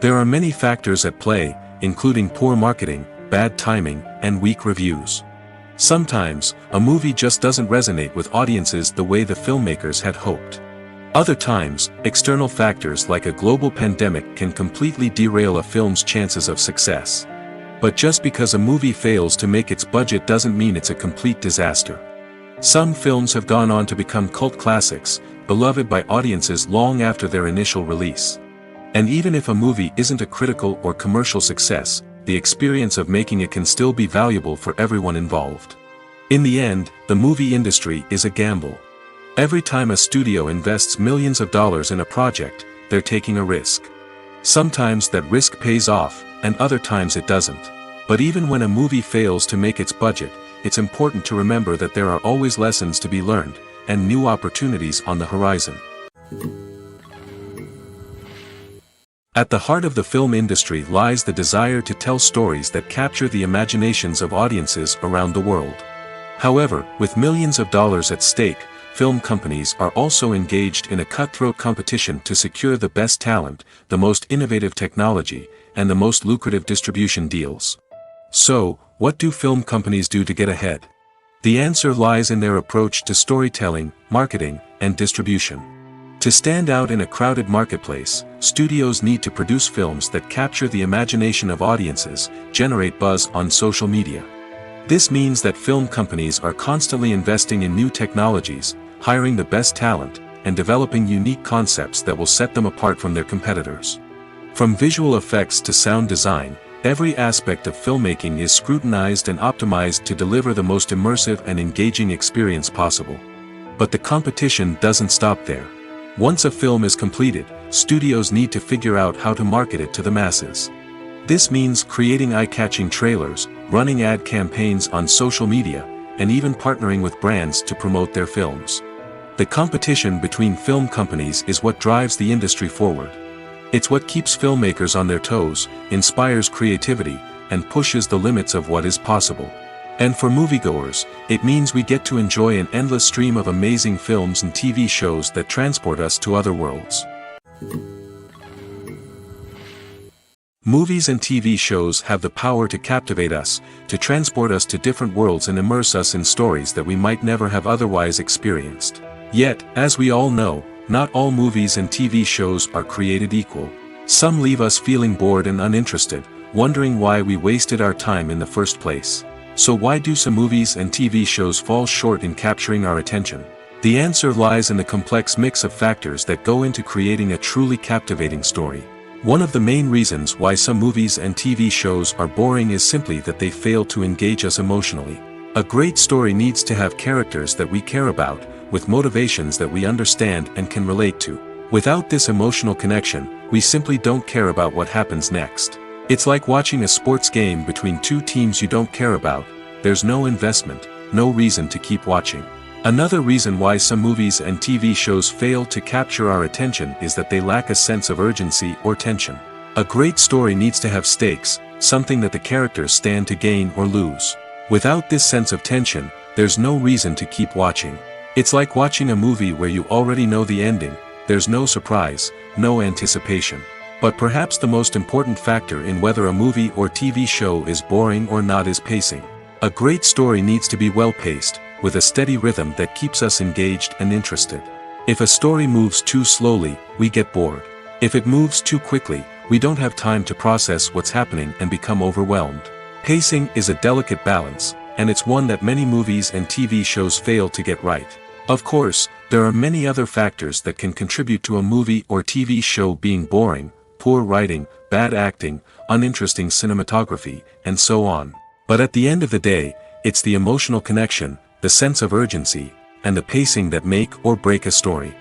There are many factors at play, including poor marketing, bad timing, and weak reviews. Sometimes, a movie just doesn't resonate with audiences the way the filmmakers had hoped. Other times, external factors like a global pandemic can completely derail a film's chances of success. But just because a movie fails to make its budget doesn't mean it's a complete disaster. Some films have gone on to become cult classics, beloved by audiences long after their initial release. And even if a movie isn't a critical or commercial success, the experience of making it can still be valuable for everyone involved. In the end, the movie industry is a gamble. Every time a studio invests millions of dollars in a project, they're taking a risk. Sometimes that risk pays off, and other times it doesn't. But even when a movie fails to make its budget, it's important to remember that there are always lessons to be learned, and new opportunities on the horizon. At the heart of the film industry lies the desire to tell stories that capture the imaginations of audiences around the world. However, with millions of dollars at stake, film companies are also engaged in a cutthroat competition to secure the best talent, the most innovative technology, and the most lucrative distribution deals. So, what do film companies do to get ahead? The answer lies in their approach to storytelling, marketing, and distribution. To stand out in a crowded marketplace, studios need to produce films that capture the imagination of audiences, generate buzz on social media. This means that film companies are constantly investing in new technologies, hiring the best talent, and developing unique concepts that will set them apart from their competitors. From visual effects to sound design, every aspect of filmmaking is scrutinized and optimized to deliver the most immersive and engaging experience possible. But the competition doesn't stop there. Once a film is completed, studios need to figure out how to market it to the masses. This means creating eye-catching trailers, running ad campaigns on social media, and even partnering with brands to promote their films. The competition between film companies is what drives the industry forward. It's what keeps filmmakers on their toes, inspires creativity, and pushes the limits of what is possible. And for moviegoers, it means we get to enjoy an endless stream of amazing films and TV shows that transport us to other worlds. Movies and TV shows have the power to captivate us, to transport us to different worlds and immerse us in stories that we might never have otherwise experienced. Yet, as we all know, not all movies and TV shows are created equal. Some leave us feeling bored and uninterested, wondering why we wasted our time in the first place. So why do some movies and TV shows fall short in capturing our attention? The answer lies in the complex mix of factors that go into creating a truly captivating story. One of the main reasons why some movies and TV shows are boring is simply that they fail to engage us emotionally. A great story needs to have characters that we care about, with motivations that we understand and can relate to. Without this emotional connection, we simply don't care about what happens next. It's like watching a sports game between two teams you don't care about. There's no investment, no reason to keep watching. Another reason why some movies and TV shows fail to capture our attention is that they lack a sense of urgency or tension. A great story needs to have stakes, something that the characters stand to gain or lose. Without this sense of tension, there's no reason to keep watching. It's like watching a movie where you already know the ending. There's no surprise, no anticipation. But perhaps the most important factor in whether a movie or TV show is boring or not is pacing. A great story needs to be well-paced, with a steady rhythm that keeps us engaged and interested. If a story moves too slowly, we get bored. If it moves too quickly, we don't have time to process what's happening and become overwhelmed. Pacing is a delicate balance, and it's one that many movies and TV shows fail to get right. Of course, there are many other factors that can contribute to a movie or TV show being boring: poor writing, bad acting, uninteresting cinematography, and so on. But at the end of the day, it's the emotional connection, the sense of urgency, and the pacing that make or break a story.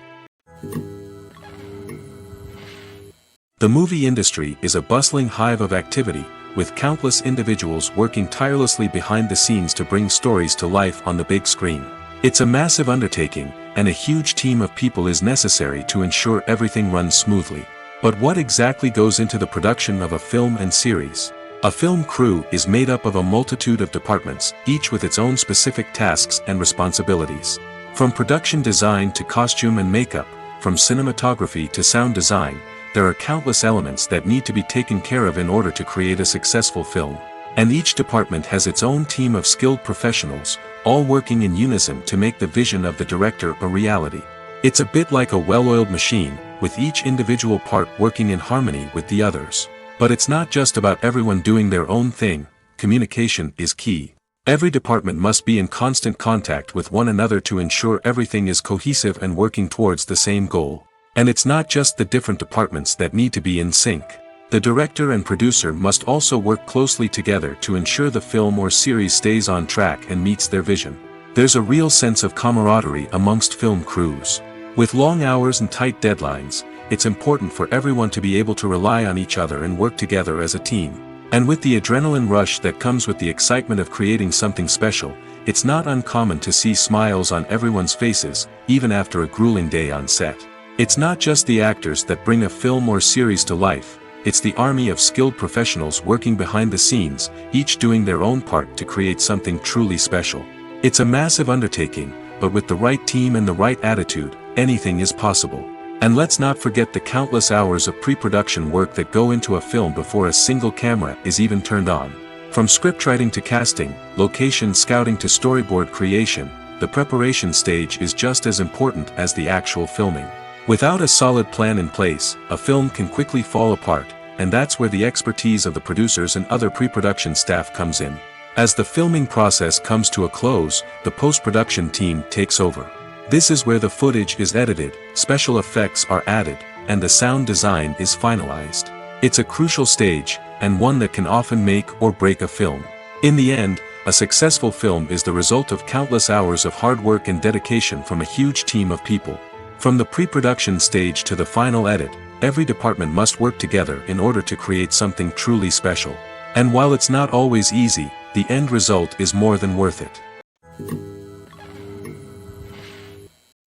The movie industry is a bustling hive of activity, with countless individuals working tirelessly behind the scenes to bring stories to life on the big screen. It's a massive undertaking, and a huge team of people is necessary to ensure everything runs smoothly. But what exactly goes into the production of a film and series? A film crew is made up of a multitude of departments, each with its own specific tasks and responsibilities. From production design to costume and makeup, from cinematography to sound design, there are countless elements that need to be taken care of in order to create a successful film. And each department has its own team of skilled professionals, all working in unison to make the vision of the director a reality. It's a bit like a well-oiled machine, with each individual part working in harmony with the others. But it's not just about everyone doing their own thing. Communication is key. Every department must be in constant contact with one another to ensure everything is cohesive and working towards the same goal. And it's not just the different departments that need to be in sync. The director and producer must also work closely together to ensure the film or series stays on track and meets their vision. There's a real sense of camaraderie amongst film crews. With long hours and tight deadlines, it's important for everyone to be able to rely on each other and work together as a team. And with the adrenaline rush that comes with the excitement of creating something special, it's not uncommon to see smiles on everyone's faces, even after a grueling day on set. It's not just the actors that bring a film or series to life, it's the army of skilled professionals working behind the scenes, each doing their own part to create something truly special. It's a massive undertaking, but with the right team and the right attitude, anything is possible. And let's not forget the countless hours of pre-production work that go into a film before a single camera is even turned on. From scriptwriting to casting, location scouting to storyboard creation, the preparation stage is just as important as the actual filming. Without a solid plan in place, a film can quickly fall apart, and that's where the expertise of the producers and other pre-production staff comes in. As the filming process comes to a close, the post-production team takes over. This is where the footage is edited, special effects are added, and the sound design is finalized. It's a crucial stage, and one that can often make or break a film. In the end, a successful film is the result of countless hours of hard work and dedication from a huge team of people. From the pre-production stage to the final edit, every department must work together in order to create something truly special. And while it's not always easy, the end result is more than worth it.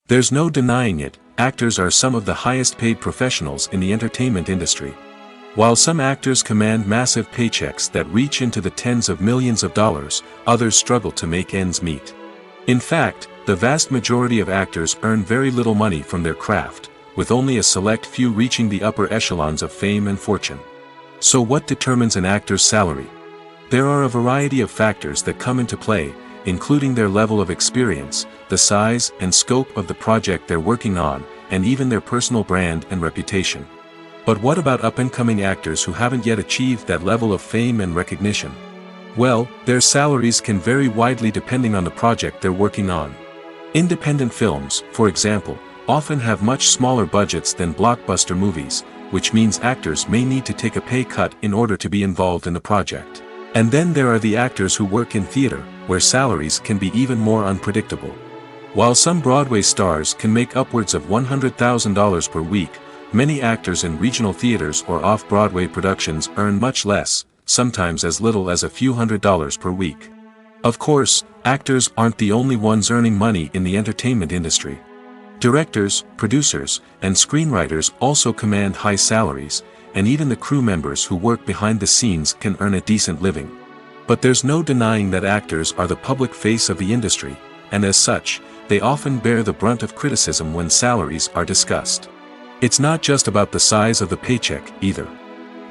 There's no denying it, actors are some of the highest paid professionals in the entertainment industry. While some actors command massive paychecks that reach into the tens of millions of dollars, others struggle to make ends meet. In fact, the vast majority of actors earn very little money from their craft, with only a select few reaching the upper echelons of fame and fortune. So what determines an actor's salary? There are a variety of factors that come into play, including their level of experience, the size and scope of the project they're working on, and even their personal brand and reputation. But what about up-and-coming actors who haven't yet achieved that level of fame and recognition? Well, their salaries can vary widely depending on the project they're working on. Independent films, for example, often have much smaller budgets than blockbuster movies, which means actors may need to take a pay cut in order to be involved in the project. And then there are the actors who work in theater, where salaries can be even more unpredictable. While some Broadway stars can make upwards of $100,000 per week, many actors in regional theaters or off-Broadway productions earn much less, sometimes as little as a few $100s per week. Of course, actors aren't the only ones earning money in the entertainment industry. Directors, producers, and screenwriters also command high salaries, and even the crew members who work behind the scenes can earn a decent living. But there's no denying that actors are the public face of the industry, and as such, they often bear the brunt of criticism when salaries are discussed. It's not just about the size of the paycheck, either.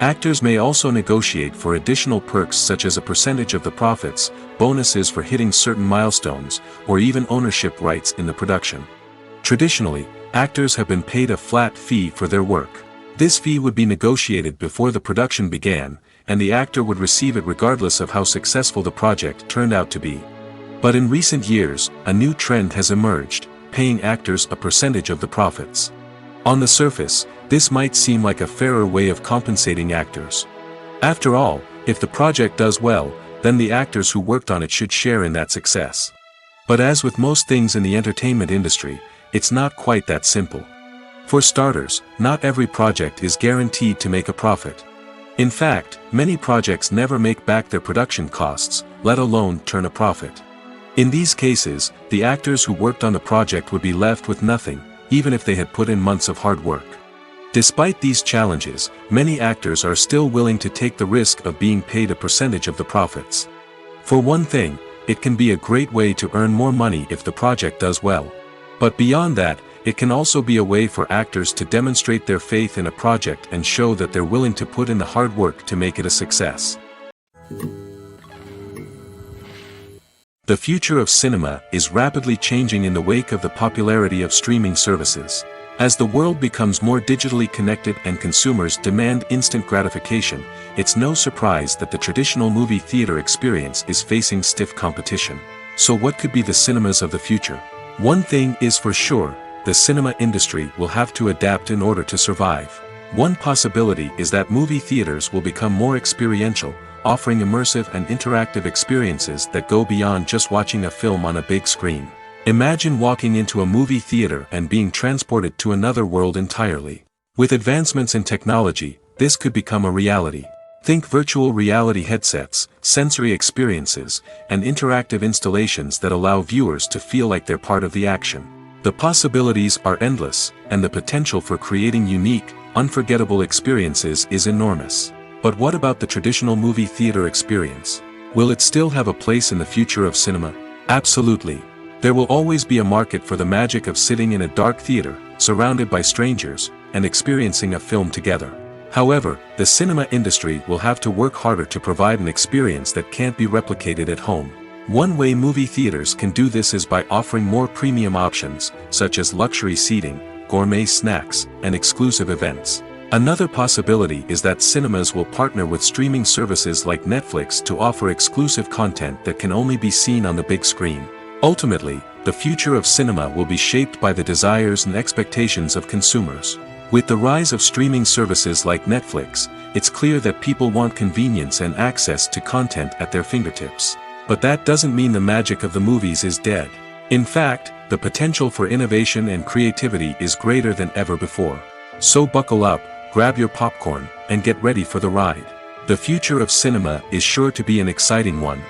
Actors may also negotiate for additional perks such as a percentage of the profits, bonuses for hitting certain milestones, or even ownership rights in the production. Traditionally, actors have been paid a flat fee for their work. This fee would be negotiated before the production began, and the actor would receive it regardless of how successful the project turned out to be. But in recent years, a new trend has emerged, paying actors a percentage of the profits. On the surface, this might seem like a fairer way of compensating actors. After all, if the project does well, then the actors who worked on it should share in that success. But as with most things in the entertainment industry, it's not quite that simple. For starters, not every project is guaranteed to make a profit. In fact, many projects never make back their production costs, let alone turn a profit. In these cases, the actors who worked on the project would be left with nothing, even if they had put in months of hard work. Despite these challenges, many actors are still willing to take the risk of being paid a percentage of the profits. For one thing, it can be a great way to earn more money if the project does well. But beyond that, it can also be a way for actors to demonstrate their faith in a project and show that they're willing to put in the hard work to make it a success. The future of cinema is rapidly changing in the wake of the popularity of streaming services. As the world becomes more digitally connected and consumers demand instant gratification, it's no surprise that the traditional movie theater experience is facing stiff competition. So what could be the cinemas of the future? One thing is for sure, the cinema industry will have to adapt in order to survive. One possibility is that movie theaters will become more experiential, offering immersive and interactive experiences that go beyond just watching a film on a big screen. Imagine walking into a movie theater and being transported to another world entirely. With advancements in technology, this could become a reality. Think virtual reality headsets, sensory experiences, and interactive installations that allow viewers to feel like they're part of the action. The possibilities are endless, and the potential for creating unique, unforgettable experiences is enormous. But what about the traditional movie theater experience? Will it still have a place in the future of cinema? Absolutely. There will always be a market for the magic of sitting in a dark theater, surrounded by strangers, and experiencing a film together. However, the cinema industry will have to work harder to provide an experience that can't be replicated at home. One way movie theaters can do this is by offering more premium options, such as luxury seating, gourmet snacks, and exclusive events. Another possibility is that cinemas will partner with streaming services like Netflix to offer exclusive content that can only be seen on the big screen. Ultimately, the future of cinema will be shaped by the desires and expectations of consumers. With the rise of streaming services like Netflix, it's clear that people want convenience and access to content at their fingertips. But that doesn't mean the magic of the movies is dead. In fact, the potential for innovation and creativity is greater than ever before. So buckle up, grab your popcorn, and get ready for the ride. The future of cinema is sure to be an exciting one.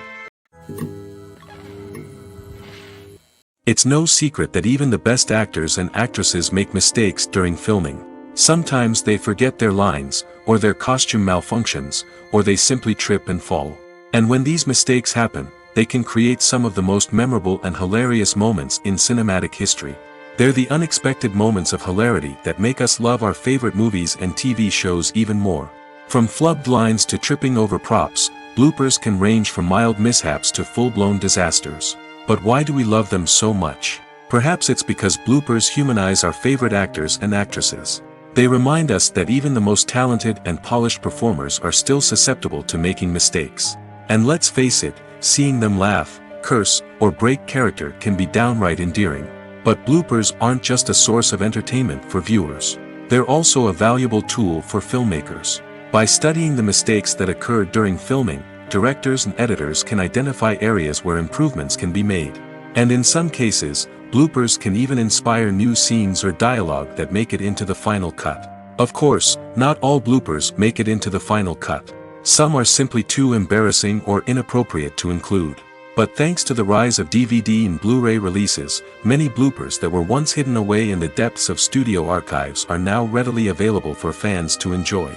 It's no secret that even the best actors and actresses make mistakes during filming. Sometimes they forget their lines, or their costume malfunctions, or they simply trip and fall. And when these mistakes happen, they can create some of the most memorable and hilarious moments in cinematic history. They're the unexpected moments of hilarity that make us love our favorite movies and TV shows even more. From flubbed lines to tripping over props, bloopers can range from mild mishaps to full-blown disasters. But why do we love them so much? Perhaps it's because bloopers humanize our favorite actors and actresses. They remind us that even the most talented and polished performers are still susceptible to making mistakes. And let's face it, seeing them laugh, curse, or break character can be downright endearing. But bloopers aren't just a source of entertainment for viewers. They're also a valuable tool for filmmakers. By studying the mistakes that occur during filming, directors and editors can identify areas where improvements can be made. And in some cases, bloopers can even inspire new scenes or dialogue that make it into the final cut. Of course, not all bloopers make it into the final cut. Some are simply too embarrassing or inappropriate to include. But thanks to the rise of DVD and Blu-ray releases, many bloopers that were once hidden away in the depths of studio archives are now readily available for fans to enjoy.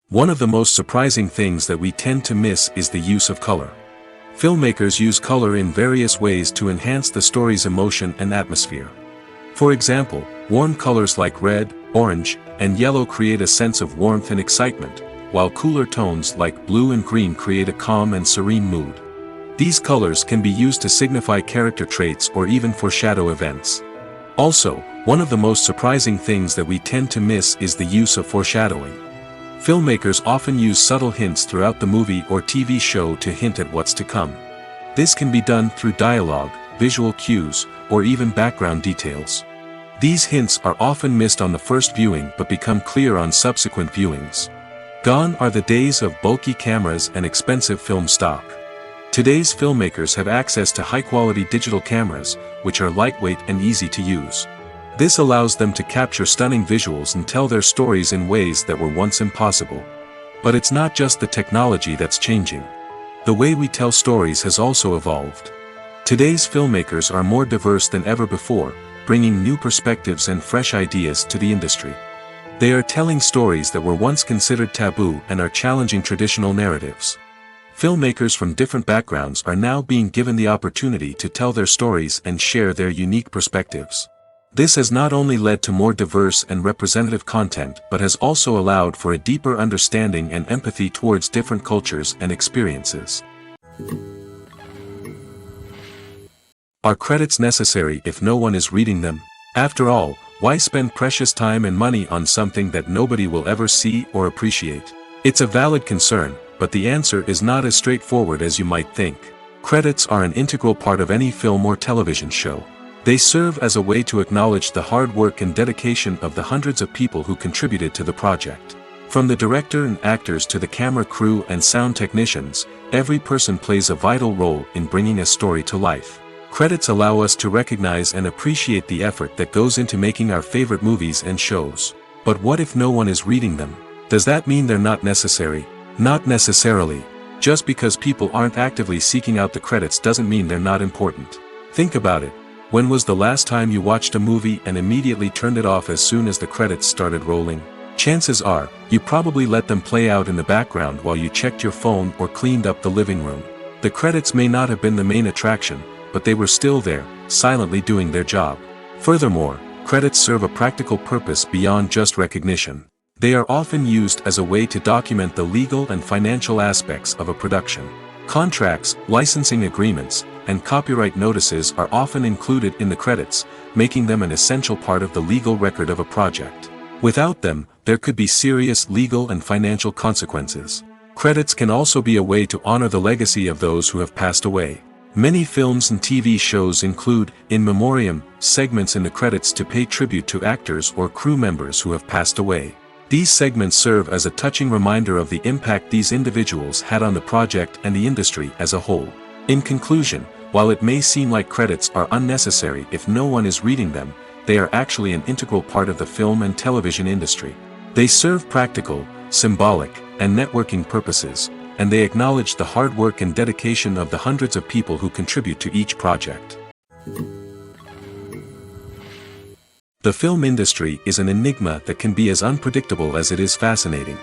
One of the most surprising things that we tend to miss is the use of color. Filmmakers use color in various ways to enhance the story's emotion and atmosphere. For example, warm colors like red, orange, and yellow create a sense of warmth and excitement, while cooler tones like blue and green create a calm and serene mood. These colors can be used to signify character traits or even foreshadow events. Also, one of the most surprising things that we tend to miss is the use of foreshadowing. Filmmakers often use subtle hints throughout the movie or TV show to hint at what's to come. This can be done through dialogue, visual cues, or even background details. These hints are often missed on the first viewing but become clear on subsequent viewings. Gone are the days of bulky cameras and expensive film stock. Today's filmmakers have access to high-quality digital cameras, which are lightweight and easy to use. This allows them to capture stunning visuals and tell their stories in ways that were once impossible. But it's not just the technology that's changing. The way we tell stories has also evolved. Today's filmmakers are more diverse than ever before, bringing new perspectives and fresh ideas to the industry. They are telling stories that were once considered taboo and are challenging traditional narratives. Filmmakers from different backgrounds are now being given the opportunity to tell their stories and share their unique perspectives. This has not only led to more diverse and representative content but has also allowed for a deeper understanding and empathy towards different cultures and experiences. Are credits necessary if no one is reading them? After all, why spend precious time and money on something that nobody will ever see or appreciate? It's a valid concern, but the answer is not as straightforward as you might think. Credits are an integral part of any film or television show. They serve as a way to acknowledge the hard work and dedication of the hundreds of people who contributed to the project. From the director and actors to the camera crew and sound technicians, every person plays a vital role in bringing a story to life. Credits allow us to recognize and appreciate the effort that goes into making our favorite movies and shows. But what if no one is reading them? Does that mean they're not necessary? Not necessarily. Just because people aren't actively seeking out the credits doesn't mean they're not important. Think about it. When was the last time you watched a movie and immediately turned it off as soon as the credits started rolling? Chances are, you probably let them play out in the background while you checked your phone or cleaned up the living room. The credits may not have been the main attraction, but they were still there, silently doing their job. Furthermore, credits serve a practical purpose beyond just recognition. They are often used as a way to document the legal and financial aspects of a production. Contracts, licensing agreements, and copyright notices are often included in the credits, making them an essential part of the legal record of a project. Without them, there could be serious legal and financial consequences. Credits can also be a way to honor the legacy of those who have passed away. Many films and TV shows include, in memoriam, segments in the credits to pay tribute to actors or crew members who have passed away. These segments serve as a touching reminder of the impact these individuals had on the project and the industry as a whole. In conclusion, while it may seem like credits are unnecessary if no one is reading them, they are actually an integral part of the film and television industry. They serve practical, symbolic, and networking purposes, and they acknowledge the hard work and dedication of the hundreds of people who contribute to each project. The film industry is an enigma that can be as unpredictable as it is fascinating.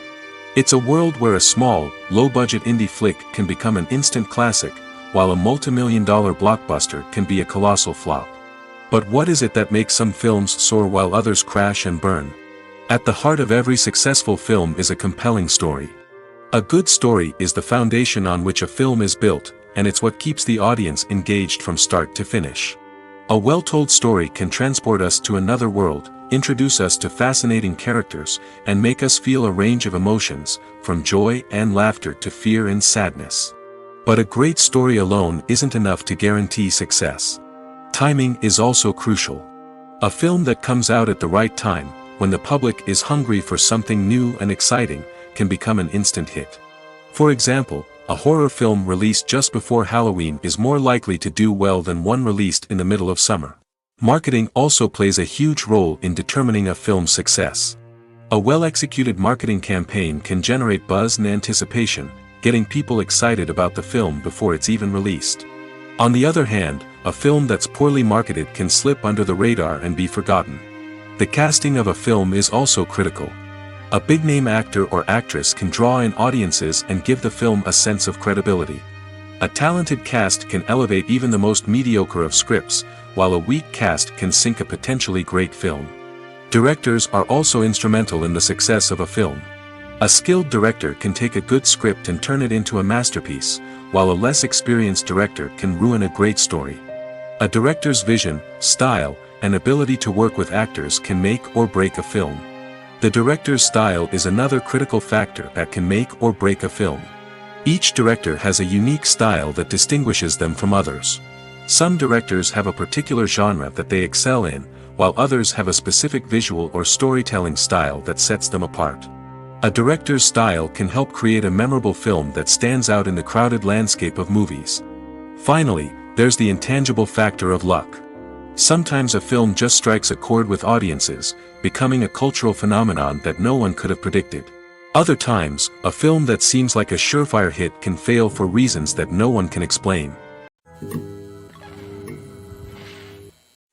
It's a world where a small, low-budget indie flick can become an instant classic, while a multi-million-dollar blockbuster can be a colossal flop. But what is it that makes some films soar while others crash and burn? At the heart of every successful film is a compelling story. A good story is the foundation on which a film is built, and it's what keeps the audience engaged from start to finish. A well-told story can transport us to another world, introduce us to fascinating characters, and make us feel a range of emotions, from joy and laughter to fear and sadness. But a great story alone isn't enough to guarantee success. Timing is also crucial. A film that comes out at the right time, when the public is hungry for something new and exciting, can become an instant hit. For example, a horror film released just before Halloween is more likely to do well than one released in the middle of summer. Marketing also plays a huge role in determining a film's success. A well-executed marketing campaign can generate buzz and anticipation, getting people excited about the film before it's even released. On the other hand, a film that's poorly marketed can slip under the radar and be forgotten. The casting of a film is also critical. A big-name actor or actress can draw in audiences and give the film a sense of credibility. A talented cast can elevate even the most mediocre of scripts, while a weak cast can sink a potentially great film. Directors are also instrumental in the success of a film. A skilled director can take a good script and turn it into a masterpiece, while a less experienced director can ruin a great story. A director's vision, style, and ability to work with actors can make or break a film. The director's style is another critical factor that can make or break a film. Each director has a unique style that distinguishes them from others. Some directors have a particular genre that they excel in, while others have a specific visual or storytelling style that sets them apart. A director's style can help create a memorable film that stands out in the crowded landscape of movies. Finally, there's the intangible factor of luck. Sometimes a film just strikes a chord with audiences, becoming a cultural phenomenon that no one could have predicted. Other times, a film that seems like a surefire hit can fail for reasons that no one can explain.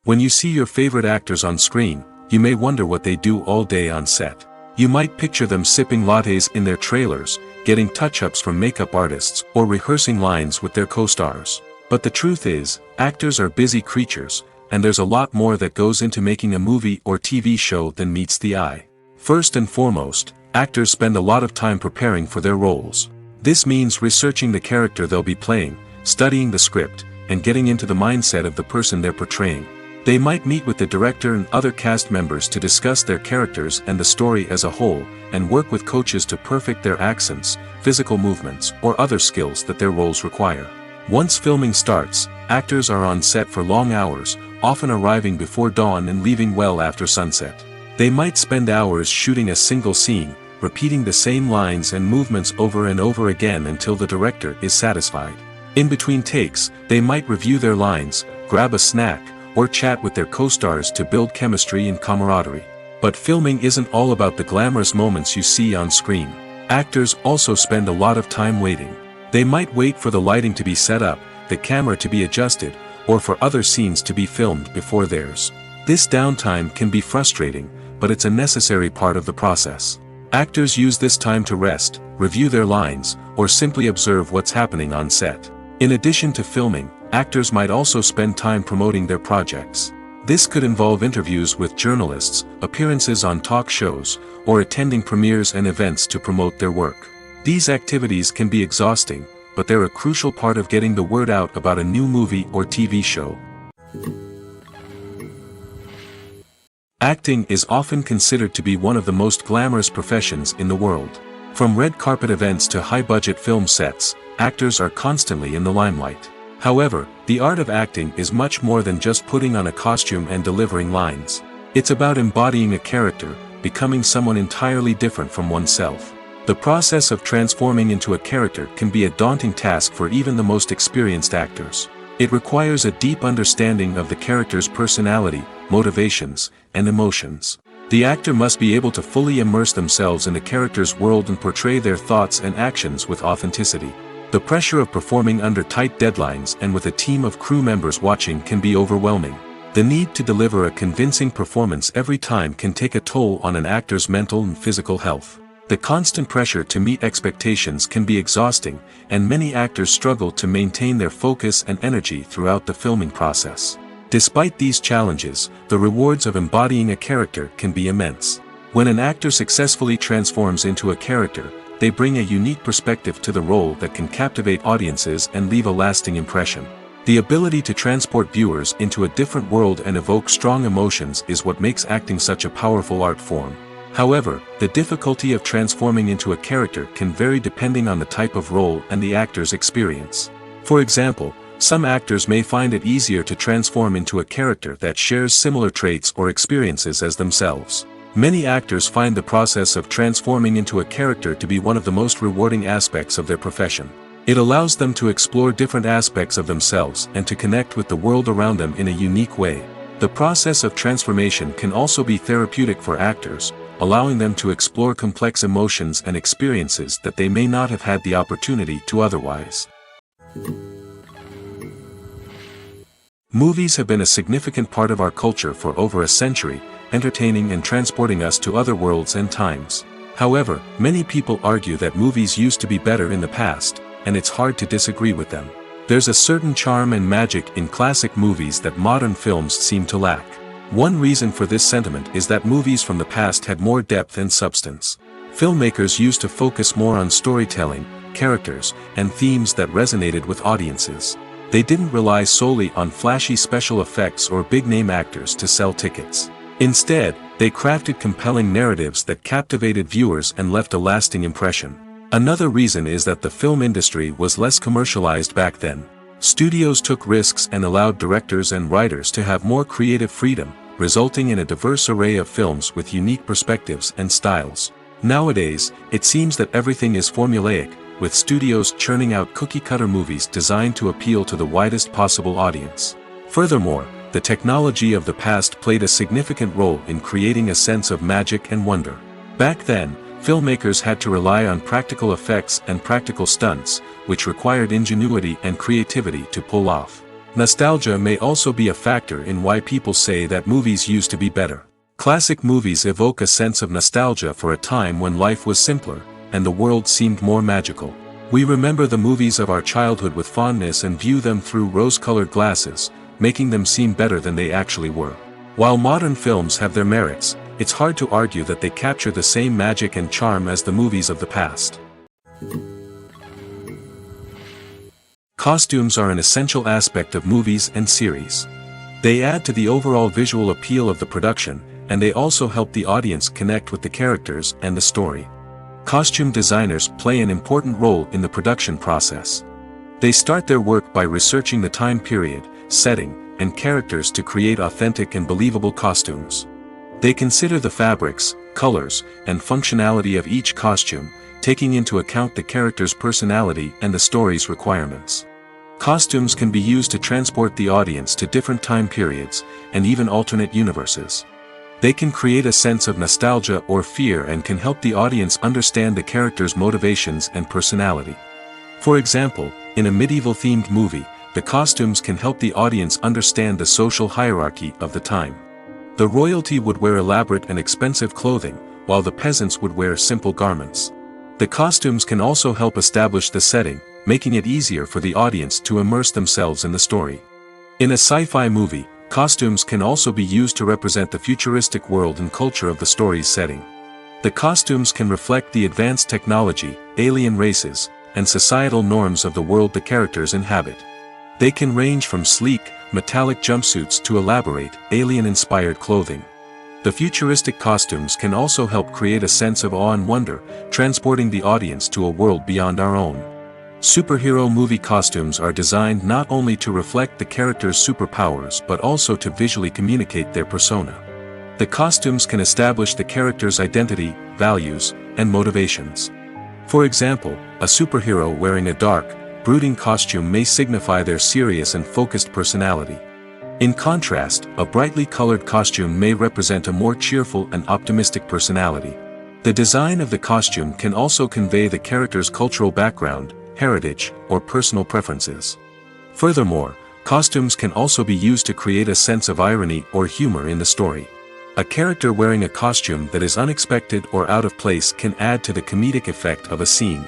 When you see your favorite actors on screen, you may wonder what they do all day on set. You might picture them sipping lattes in their trailers, getting touch-ups from makeup artists, or rehearsing lines with their co-stars. But the truth is, actors are busy creatures, and there's a lot more that goes into making a movie or TV show than meets the eye. First and foremost, actors spend a lot of time preparing for their roles. This means researching the character they'll be playing, studying the script, and getting into the mindset of the person they're portraying. They might meet with the director and other cast members to discuss their characters and the story as a whole, and work with coaches to perfect their accents, physical movements, or other skills that their roles require. Once filming starts, actors are on set for long hours, often arriving before dawn and leaving well after sunset. They might spend hours shooting a single scene, repeating the same lines and movements over and over again until the director is satisfied. In between takes, they might review their lines, grab a snack, or chat with their co-stars to build chemistry and camaraderie. But filming isn't all about the glamorous moments you see on screen. Actors also spend a lot of time waiting. They might wait for the lighting to be set up, the camera to be adjusted, or for other scenes to be filmed before theirs. This downtime can be frustrating, but it's a necessary part of the process. Actors use this time to rest, review their lines, or simply observe what's happening on set. In addition to filming, actors might also spend time promoting their projects. This could involve interviews with journalists, appearances on talk shows, or attending premieres and events to promote their work. These activities can be exhausting, but they're a crucial part of getting the word out about a new movie or TV show. Acting is often considered to be one of the most glamorous professions in the world. From red carpet events to high-budget film sets, actors are constantly in the limelight. However, the art of acting is much more than just putting on a costume and delivering lines. It's about embodying a character, becoming someone entirely different from oneself. The process of transforming into a character can be a daunting task for even the most experienced actors. It requires a deep understanding of the character's personality, motivations, and emotions. The actor must be able to fully immerse themselves in the character's world and portray their thoughts and actions with authenticity. The pressure of performing under tight deadlines and with a team of crew members watching can be overwhelming. The need to deliver a convincing performance every time can take a toll on an actor's mental and physical health. The constant pressure to meet expectations can be exhausting, and many actors struggle to maintain their focus and energy throughout the filming process. Despite these challenges, the rewards of embodying a character can be immense. When an actor successfully transforms into a character, they bring a unique perspective to the role that can captivate audiences and leave a lasting impression. The ability to transport viewers into a different world and evoke strong emotions is what makes acting such a powerful art form. However, the difficulty of transforming into a character can vary depending on the type of role and the actor's experience. For example, some actors may find it easier to transform into a character that shares similar traits or experiences as themselves. Many actors find the process of transforming into a character to be one of the most rewarding aspects of their profession. It allows them to explore different aspects of themselves and to connect with the world around them in a unique way. The process of transformation can also be therapeutic for actors, allowing them to explore complex emotions and experiences that they may not have had the opportunity to otherwise. Movies have been a significant part of our culture for over a century, entertaining and transporting us to other worlds and times. However, many people argue that movies used to be better in the past, and it's hard to disagree with them. There's a certain charm and magic in classic movies that modern films seem to lack. One reason for this sentiment is that movies from the past had more depth and substance. Filmmakers used to focus more on storytelling, characters, and themes that resonated with audiences. They didn't rely solely on flashy special effects or big-name actors to sell tickets. Instead, they crafted compelling narratives that captivated viewers and left a lasting impression. Another reason is that the film industry was less commercialized back then. Studios took risks and allowed directors and writers to have more creative freedom, resulting in a diverse array of films with unique perspectives and styles. Nowadays, it seems that everything is formulaic, with studios churning out cookie-cutter movies designed to appeal to the widest possible audience. Furthermore, the technology of the past played a significant role in creating a sense of magic and wonder. Back then, filmmakers had to rely on practical effects and practical stunts, which required ingenuity and creativity to pull off. Nostalgia may also be a factor in why people say that movies used to be better. Classic movies evoke a sense of nostalgia for a time when life was simpler, and the world seemed more magical. We remember the movies of our childhood with fondness and view them through rose-colored glasses, making them seem better than they actually were. While modern films have their merits, it's hard to argue that they capture the same magic and charm as the movies of the past. Costumes are an essential aspect of movies and series. They add to the overall visual appeal of the production, and they also help the audience connect with the characters and the story. Costume designers play an important role in the production process. They start their work by researching the time period, setting, and characters to create authentic and believable costumes. They consider the fabrics, colors, and functionality of each costume, taking into account the character's personality and the story's requirements. Costumes can be used to transport the audience to different time periods, and even alternate universes. They can create a sense of nostalgia or fear and can help the audience understand the character's motivations and personality. For example, in a medieval-themed movie, the costumes can help the audience understand the social hierarchy of the time. The royalty would wear elaborate and expensive clothing, while the peasants would wear simple garments. The costumes can also help establish the setting, making it easier for the audience to immerse themselves in the story. In a sci-fi movie, costumes can also be used to represent the futuristic world and culture of the story's setting. The costumes can reflect the advanced technology, alien races, and societal norms of the world the characters inhabit. They can range from sleek, metallic jumpsuits to elaborate, alien-inspired clothing. The futuristic costumes can also help create a sense of awe and wonder, transporting the audience to a world beyond our own. Superhero movie costumes are designed not only to reflect the character's superpowers but also to visually communicate their persona. The costumes can establish the character's identity, values, and motivations. For example, a superhero wearing a dark, brooding costume may signify their serious and focused personality. In contrast, a brightly colored costume may represent a more cheerful and optimistic personality. The design of the costume can also convey the character's cultural background, heritage, or personal preferences. Furthermore, Costumes can also be used to create a sense of irony or humor in the story. A character wearing a costume that is unexpected or out of place can add to the comedic effect of a scene.